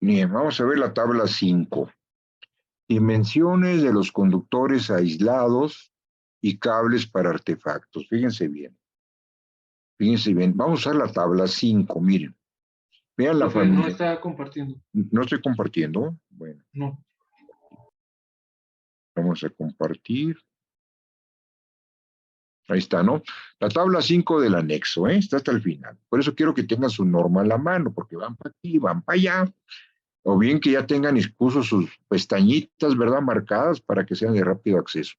A: Bien, vamos a ver la tabla 5. Dimensiones de los conductores aislados y cables para artefactos. Fíjense bien. Fíjense bien. Vamos a usar la tabla 5, miren. Vean la familia.
C: No está compartiendo.
A: ¿No estoy compartiendo? Bueno.
C: No.
A: Vamos a compartir. Ahí está, ¿no? La tabla 5 del anexo, ¿eh? Está hasta el final. Por eso quiero que tengan su norma a la mano, porque van para aquí, van para allá. O bien que ya tengan incluso sus pestañitas, ¿verdad? Marcadas para que sean de rápido acceso.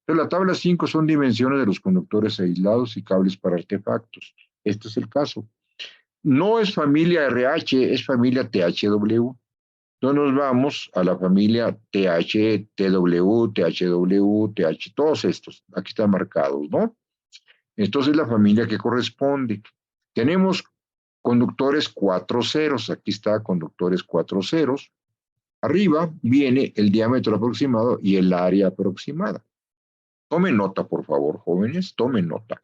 A: Entonces, la tabla 5 son dimensiones de los conductores aislados y cables para artefactos. Este es el caso. No es familia RH, es familia THW. Entonces nos vamos a la familia TH, TW, THW, TH, todos estos. Aquí están marcados, ¿no? Entonces la familia que corresponde. Tenemos conductores 4 ceros. Aquí está conductores 4 ceros. Arriba viene el diámetro aproximado y el área aproximada. Tomen nota, por favor, jóvenes, tomen nota.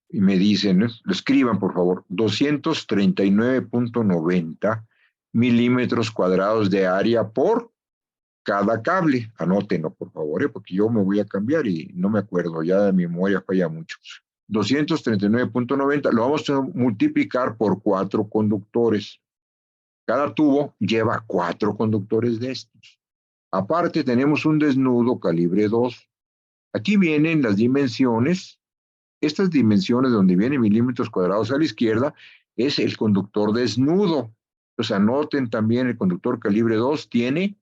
A: Y me dicen, lo escriban, por favor, 239.90 milímetros cuadrados de área por cada cable. Anótenlo, por favor, porque yo me voy a cambiar y no me acuerdo, ya de mi memoria falla mucho. 239.90, lo vamos a multiplicar por 4 conductores. Cada tubo lleva 4 conductores de estos. Aparte tenemos un desnudo calibre 2. Aquí vienen las dimensiones. Estas dimensiones donde vienen milímetros cuadrados a la izquierda es el conductor desnudo. Entonces anoten también el conductor calibre 2 tiene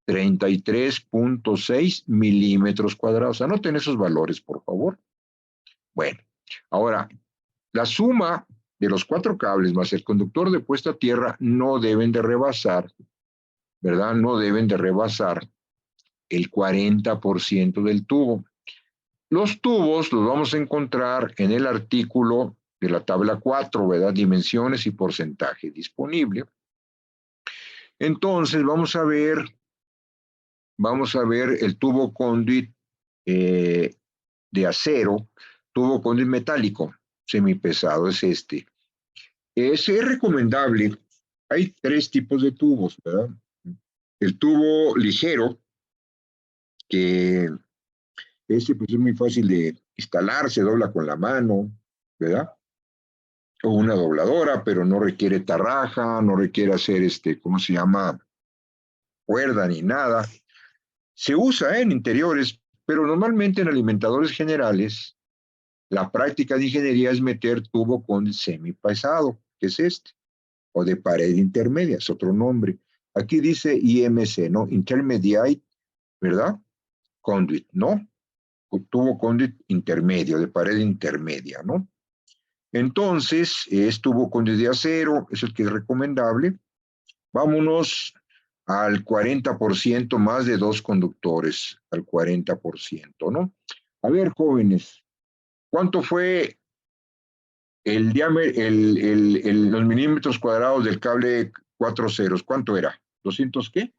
A: 33.6 milímetros cuadrados. Anoten esos valores, por favor. Bueno, ahora, la suma de los 4 cables más el conductor de puesta a tierra no deben de rebasar, ¿verdad? No deben de rebasar el 40% del tubo. Los tubos los vamos a encontrar en el artículo de la tabla 4, ¿verdad? Dimensiones y porcentaje disponible. Entonces, vamos a ver el tubo conduit de acero, tubo conduit metálico, semipesado, es este. Es recomendable, hay 3 tipos de tubos, ¿verdad? El tubo ligero, que ese pues es muy fácil de instalar, se dobla con la mano, ¿verdad? O una dobladora, pero no requiere tarraja, no requiere hacer ¿cómo se llama? Cuerda ni nada. Se usa en interiores, pero normalmente en alimentadores generales, la práctica de ingeniería es meter tubo con semipesado, que es este, o de pared intermedia, es otro nombre. Aquí dice IMC, ¿no? Intermediate, ¿verdad? Conduit, ¿no? Tubo conduit intermedio, de pared intermedia, ¿no? Entonces, es tubo conduit de acero, es el que es recomendable. Vámonos al 40% más de 2 conductores, al 40%, ¿no? A ver, jóvenes, ¿cuánto fue el diámetro, los milímetros cuadrados del cable 4 ceros? ¿Cuánto era? ¿200 qué?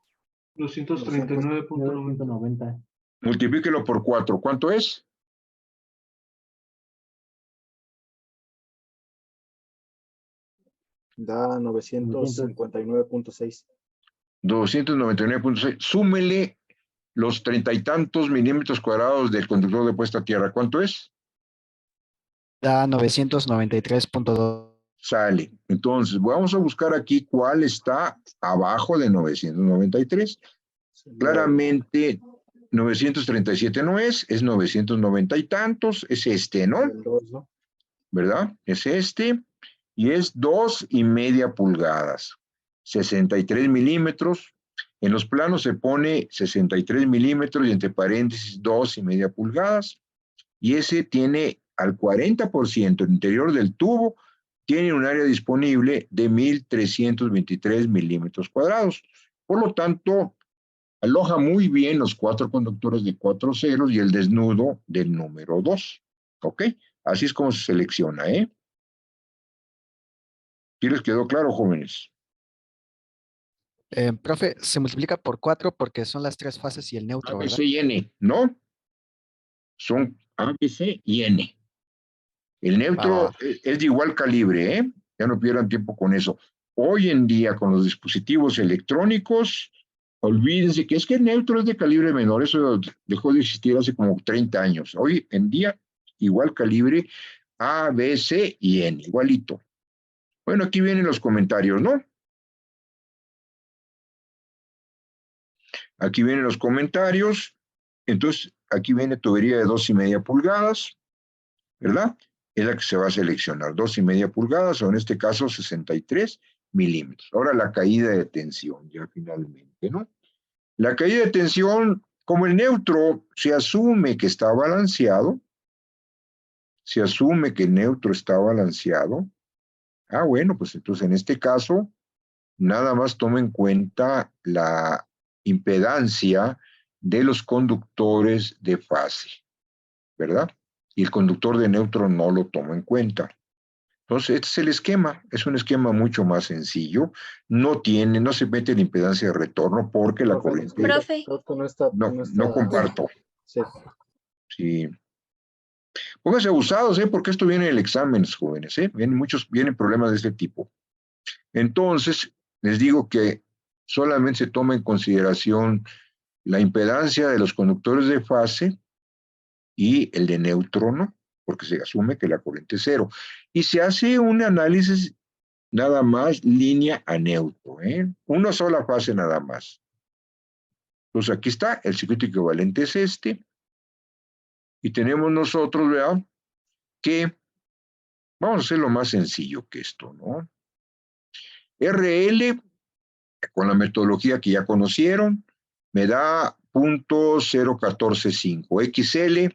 C: 239.90.
I: 990.
A: Multiplíquelo por 4. ¿Cuánto es?
B: Da 959.6.
A: 299.6. Súmele los 30 y tantos milímetros cuadrados del conductor de puesta a tierra. ¿Cuánto es?
F: Da 993.2.
A: Sale. Entonces, vamos a buscar aquí cuál está abajo de 993. Claramente, 937 no es 990 y tantos, es este, ¿no?
B: El 2, ¿no?
A: ¿Verdad? Es este, y es 2,5 pulgadas, 63 milímetros. En los planos se pone 63 milímetros y entre paréntesis 2,5 pulgadas, y ese tiene al 40%, el interior del tubo tiene un área disponible de 1,323 milímetros cuadrados. Por lo tanto, aloja muy bien los 4 conductores de 4 ceros y el desnudo del número 2. ¿Ok? Así es como se selecciona, ¿eh? ¿Sí les quedó claro, jóvenes?
F: Profe, se multiplica por 4 porque son las 3 fases y el neutro,
A: A, B,
F: ¿verdad?
A: C y N, ¿no? Son A, B, C y N. El neutro es de igual calibre, ¿eh? Ya no pierdan tiempo con eso. Hoy en día, con los dispositivos electrónicos, olvídense que es que el neutro es de calibre menor, eso dejó de existir hace como 30 años. Hoy en día, igual calibre A, B, C y N, igualito. Bueno, aquí vienen los comentarios, ¿no? Aquí vienen los comentarios. Entonces, aquí viene tubería de 2,5 pulgadas, ¿verdad? Es la que se va a seleccionar, 2,5 pulgadas, o en este caso 63 milímetros. Ahora la caída de tensión, ya finalmente, ¿no? La caída de tensión, como el neutro se asume que está balanceado, se asume que el neutro está balanceado, bueno, pues entonces en este caso, nada más toma en cuenta la impedancia de los conductores de fase, ¿verdad? Y el conductor de neutro no lo toma en cuenta. Entonces, este es el esquema, es un esquema mucho más sencillo, no se mete la impedancia de retorno porque la corriente...
E: Profe.
A: No comparto.
B: Sí.
A: Sí. Pónganse abusados, porque esto viene en el examen, jóvenes, vienen problemas de este tipo. Entonces, les digo que solamente se toma en consideración la impedancia de los conductores de fase y el de neutro, ¿no? porque se asume que la corriente es cero. Y se hace un análisis nada más línea a neutro, una sola fase nada más. Entonces aquí está, el circuito equivalente es este, y tenemos nosotros, vean, que vamos a hacerlo más sencillo que esto, ¿no? RL, con la metodología que ya conocieron, me da 0.0145. XL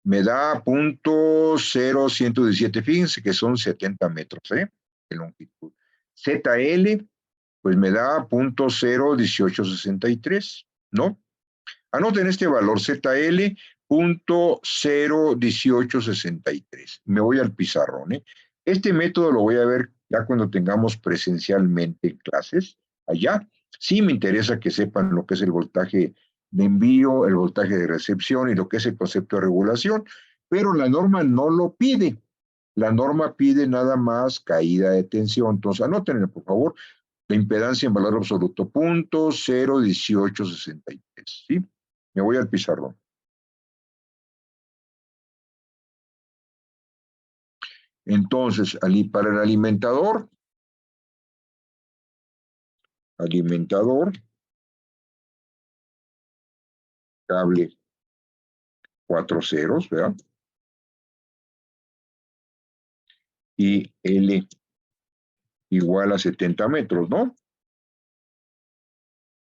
A: me da 0.0117, fíjense que son 70 metros, de longitud. ZL, pues me da 0.01863, ¿no? Anoten este valor, ZL, 0.01863. Me voy al pizarrón, Este método lo voy a ver ya cuando tengamos presencialmente en clases, allá. Sí me interesa que sepan lo que es el voltaje de envío, el voltaje de recepción y lo que es el concepto de regulación, pero la norma no lo pide. La norma pide nada más caída de tensión. Entonces, anótenlo, por favor, la impedancia en valor absoluto, 0.01863, ¿sí? Me voy al pizarrón. Entonces, para el alimentador, cable 4 ceros, ¿verdad? Y L igual a 70 metros, ¿no?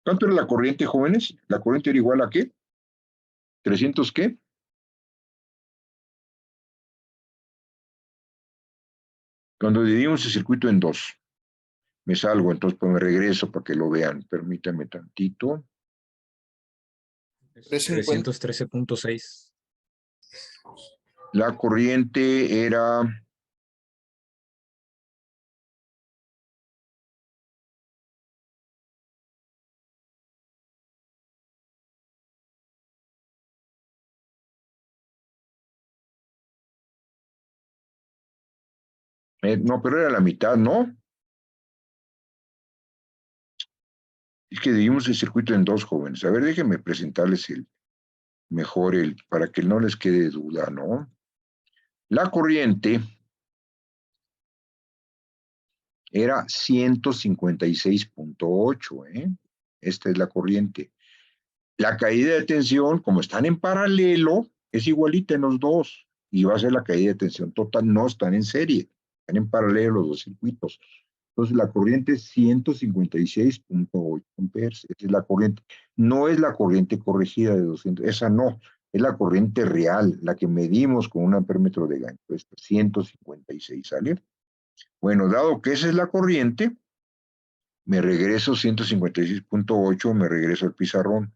A: ¿Cuánto era la corriente, jóvenes? ¿La corriente era igual a qué? ¿300 qué? Cuando dividimos el circuito en dos, me salgo, entonces pues me regreso para que lo vean. Permítanme tantito.
D: 313.6.
A: La corriente era... no, pero era la mitad, ¿no? Es que dividimos el circuito en dos, jóvenes. A ver, déjenme presentarles para que no les quede duda, ¿no? La corriente era 156.8, Esta es la corriente. La caída de tensión, como están en paralelo, es igualita en los dos. Y va a ser la caída de tensión total, no están en serie. Están en paralelo los dos circuitos. Entonces la corriente es 156.8 amperes. Esa es la corriente. No es la corriente corregida de 200. Esa no. Es la corriente real, la que medimos con un amperímetro de gancho. Esta 156, ¿sale? Bueno, dado que esa es la corriente, me regreso 156.8, me regreso al pizarrón.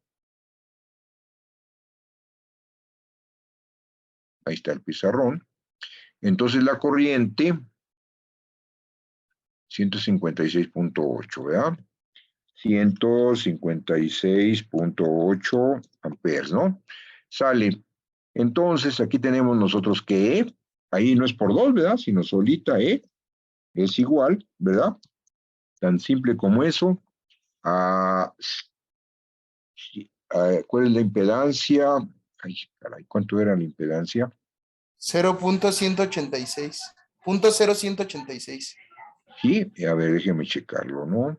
A: Ahí está el pizarrón. Entonces la corriente, 156.8, ¿verdad? 156.8 amperes, ¿no? Sale. Entonces aquí tenemos nosotros que E, ahí no es por 2, ¿verdad? Sino solita E, es igual, ¿verdad? Tan simple como eso. ¿Cuál es la impedancia? Ay, caray, ¿cuánto era la impedancia?
J: 0.186. 0.0186.
A: Sí, a ver, déjeme checarlo, ¿no?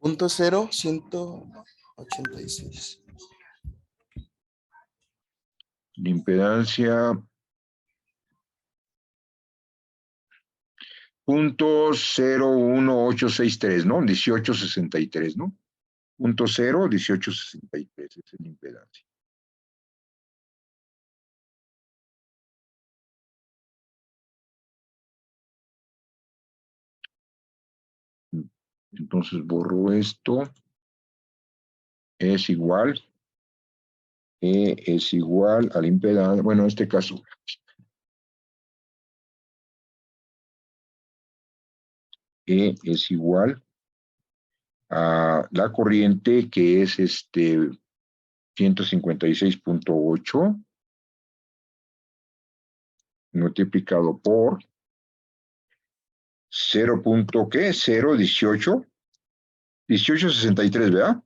J: 0.186.
A: La impedancia... 0.01863, ¿no? 1863, ¿no? 0.01863 es la impedancia. Entonces borro esto. Es igual. Es igual a la impedancia. Bueno, en este caso. Es igual a la corriente que es 156.8 multiplicado por 0.18 1863, ¿verdad?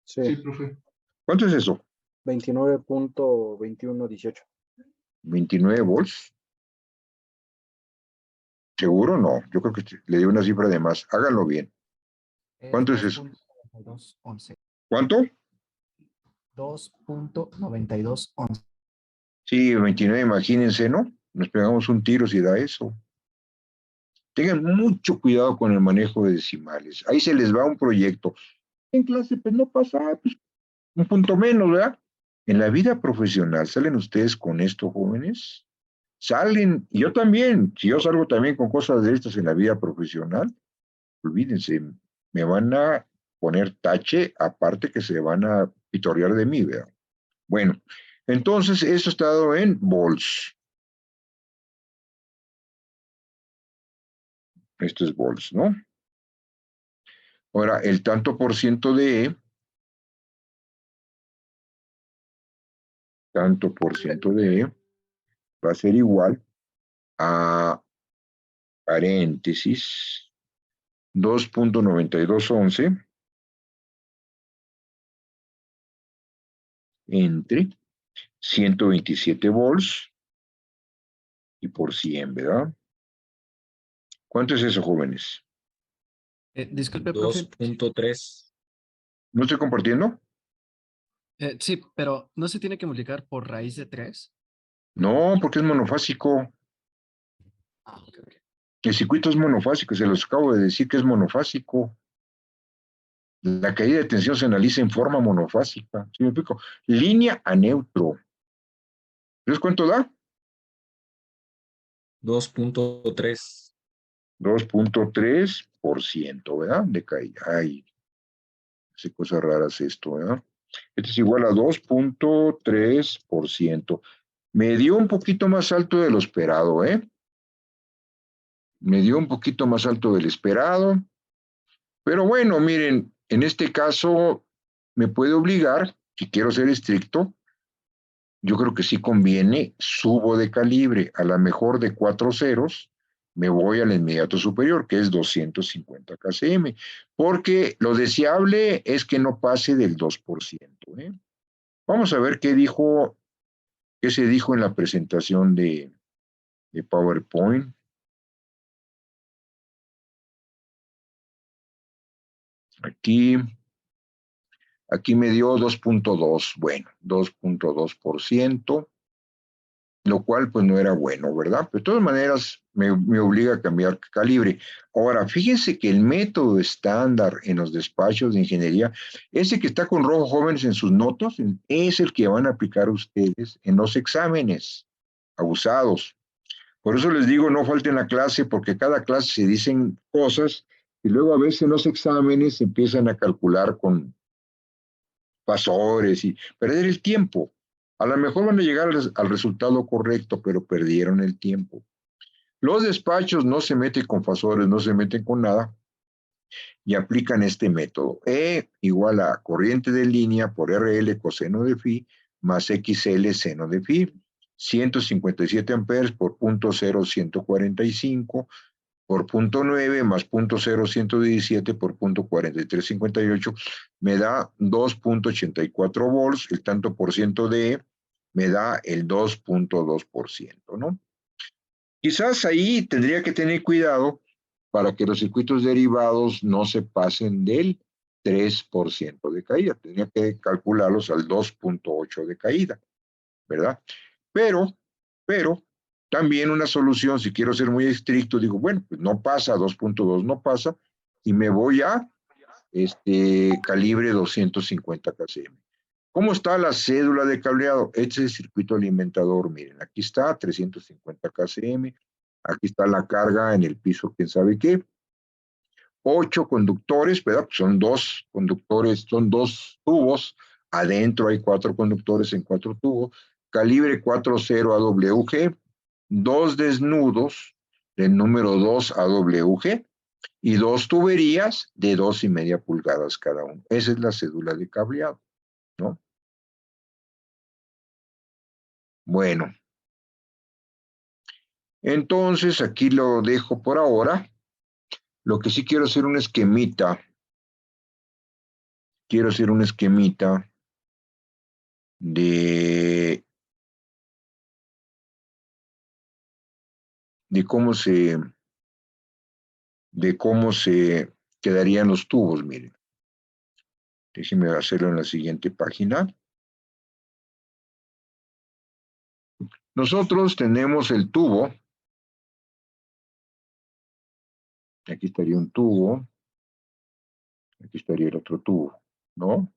C: Sí, profe.
A: ¿Cuánto es eso?
B: 29.2118.
A: 29 volts. ¿Seguro? No. Yo creo que le di una cifra de más. Háganlo bien. ¿Cuánto es eso?
F: 2.9211.
A: ¿Cuánto?
F: 2.9211.
A: Sí, 29, imagínense, ¿no? Nos pegamos un tiro si da eso. Tengan mucho cuidado con el manejo de decimales. Ahí se les va un proyecto. En clase, pues no pasa, pues, un punto menos, ¿verdad? En la vida profesional, ¿salen ustedes con esto, jóvenes? Salen, y yo también, si yo salgo también con cosas de estas en la vida profesional, olvídense, me van a poner tache, aparte que se van a pitorrear de mí, ¿verdad? Bueno, entonces eso está dado en volts. Esto es volts, ¿no? Ahora, el tanto por ciento de E, tanto por ciento de E, va a ser igual a paréntesis 2.9211 entre 127 volts y por 100, ¿verdad? ¿Cuánto es eso, jóvenes?
F: Disculpe, profe.
D: 2.3.
A: ¿No estoy compartiendo?
F: Sí, pero ¿no se tiene que multiplicar por raíz de 3?
A: No, porque es monofásico.
F: Ah, ok, ok.
A: El circuito es monofásico, se los acabo de decir que es monofásico. La caída de tensión se analiza en forma monofásica. ¿Sí me explico? Línea a neutro. ¿Sabes cuánto da?
D: 2.3.
A: 2.3%, ¿verdad? De caída. Ay, hace cosas raras esto, ¿verdad? Esto es igual a 2.3%. Me dio un poquito más alto de lo esperado, ¿eh? Me dio un poquito más alto del esperado. Pero bueno, miren, en este caso me puede obligar, si quiero ser estricto, yo creo que sí conviene, subo de calibre, a la mejor de 4 ceros, me voy al inmediato superior, que es 250 kcm, porque lo deseable es que no pase del 2%, ¿eh? Vamos a ver qué se dijo en la presentación de PowerPoint. Aquí me dio 2.2, bueno, 2.2%, lo cual pues no era bueno, ¿verdad? Pero de todas maneras me obliga a cambiar calibre. Ahora, fíjense que el método estándar en los despachos de ingeniería, ese que está con rojo jóvenes en sus notas, es el que van a aplicar ustedes en los exámenes abusados. Por eso les digo, no falten la clase, porque cada clase se dicen cosas y luego a veces en los exámenes se empiezan a calcular con pasores y perder el tiempo. A lo mejor van a llegar al resultado correcto, pero perdieron el tiempo. Los despachos no se meten con fasores, no se meten con nada y aplican este método. E igual a corriente de línea por RL coseno de phi más XL seno de phi. 157 amperes por 0.0145 por 0.9 más 0.0117 por 0.4358 me da 2.84 volts, el tanto por ciento de me da el 2.2%, ¿no? Quizás ahí tendría que tener cuidado para que los circuitos derivados no se pasen del 3% de caída. Tendría que calcularlos al 2.8 de caída, ¿verdad? Pero, también una solución, si quiero ser muy estricto, digo, bueno, pues no pasa, 2.2 no pasa, y me voy a calibre 250 kcm. ¿Cómo está la cédula de cableado? Este es el circuito alimentador, miren, aquí está, 350 kcm, aquí está la carga en el piso, quién sabe qué. 8 conductores, ¿verdad? Pues son 2 conductores, son 2 tubos, adentro hay 4 conductores en 4 tubos, calibre 40 AWG, 2 desnudos del número 2 AWG y 2 tuberías de 2,5 pulgadas cada uno. Esa es la cédula de cableado, ¿no? Bueno, entonces aquí lo dejo por ahora. Lo que sí quiero hacer un esquemita. Quiero hacer un esquemita de de cómo se quedarían los tubos, miren. Déjenme hacerlo en la siguiente página. Nosotros tenemos el tubo. Aquí estaría un tubo. Aquí estaría el otro tubo, ¿no?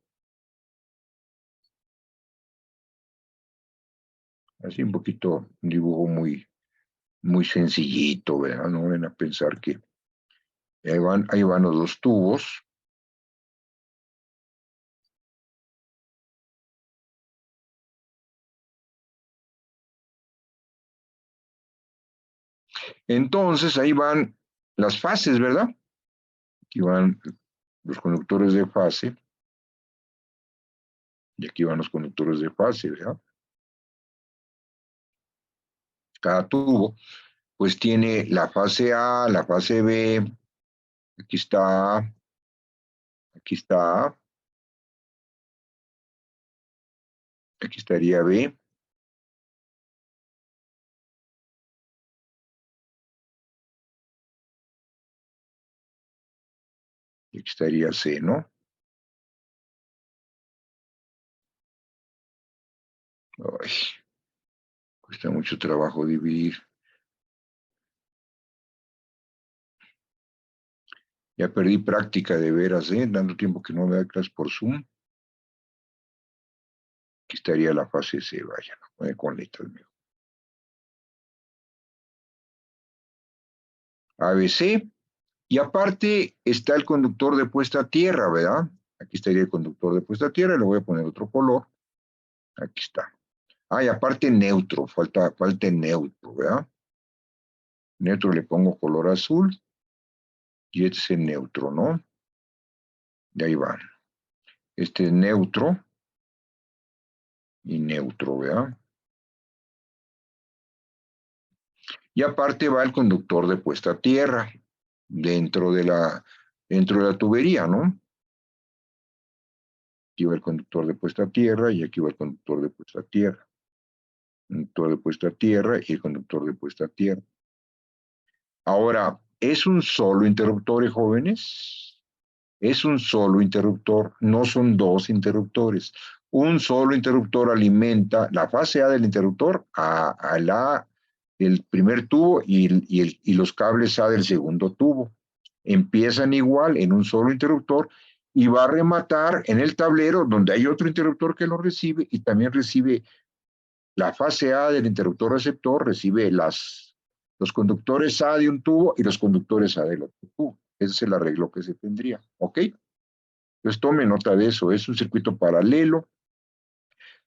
A: Así un poquito, un dibujo muy sencillito, ¿verdad? No van a pensar que ahí van los dos tubos. Entonces, ahí van las fases, ¿verdad? Aquí van los conductores de fase. Y aquí van los conductores de fase, ¿verdad? Cada tubo, pues tiene la fase A, la fase B. Aquí está A. Aquí está A. Aquí estaría B. Y aquí estaría C, ¿no? Ay, cuesta mucho trabajo dividir. Ya perdí práctica de veras, dando tiempo que no me da clases por Zoom. Aquí estaría la fase C, vaya, no con letras mejor. ABC. Y aparte está el conductor de puesta a tierra, ¿verdad? Aquí estaría el conductor de puesta a tierra, le voy a poner otro color. Aquí está. Ah, y aparte neutro, falta el neutro, ¿verdad? Neutro le pongo color azul. Y este es el neutro, ¿no? Y ahí van. Este es neutro. Y neutro, ¿verdad? Y aparte va el conductor de puesta a tierra. Dentro de la tubería, ¿no? Aquí va el conductor de puesta a tierra y aquí va el conductor de puesta a tierra. Conductor de puesta a tierra y el conductor de puesta a tierra. Ahora, ¿es un solo interruptor, jóvenes? Es un solo interruptor, no son dos interruptores. Un solo interruptor alimenta la fase A del interruptor a la del primer tubo y los cables A del segundo tubo. Empiezan igual en un solo interruptor y va a rematar en el tablero donde hay otro interruptor que lo recibe y también recibe la fase A del interruptor receptor, recibe los conductores A de un tubo y los conductores A del otro tubo. Ese es el arreglo que se tendría, ¿ok? Entonces tome nota de eso, es un circuito paralelo.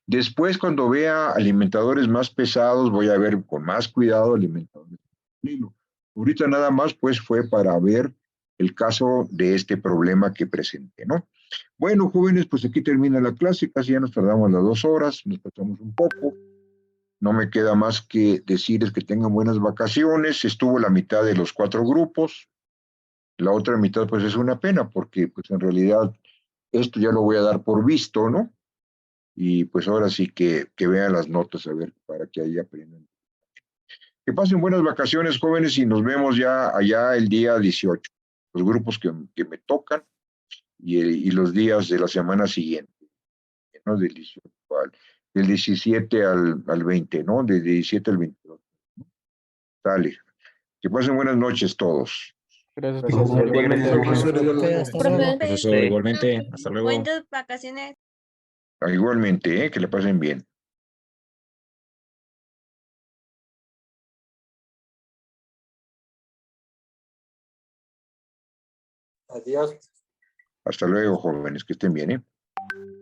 A: Después, cuando vea alimentadores más pesados, voy a ver con más cuidado alimentadores paralelos. Ahorita nada más, pues, fue para ver el caso de este problema que presenté, ¿no? Bueno, jóvenes, pues aquí termina la clase, casi ya nos tardamos las 2 horas, nos pasamos un poco. No me queda más que decirles que tengan buenas vacaciones. Estuvo la mitad de los 4 grupos. La otra mitad, pues, es una pena, porque, pues, en realidad, esto ya lo voy a dar por visto, ¿no? Y, pues, ahora sí que vean las notas, a ver, para que ahí aprendan. Que pasen buenas vacaciones, jóvenes, y nos vemos ya allá el día 18. Los grupos que me tocan y los días de la semana siguiente, ¿no? Del 17 al 20, ¿no? Del 17 al 22. Dale. Que pasen buenas noches todos.
B: Gracias,
H: profesor.
B: igualmente.
J: Profesor, igualmente.
H: Hasta luego.
D: Profesor, igualmente. Hasta luego.
E: Buenas vacaciones.
A: Igualmente, que le pasen bien.
H: Adiós.
A: Hasta luego, jóvenes, que estén bien, ¿eh?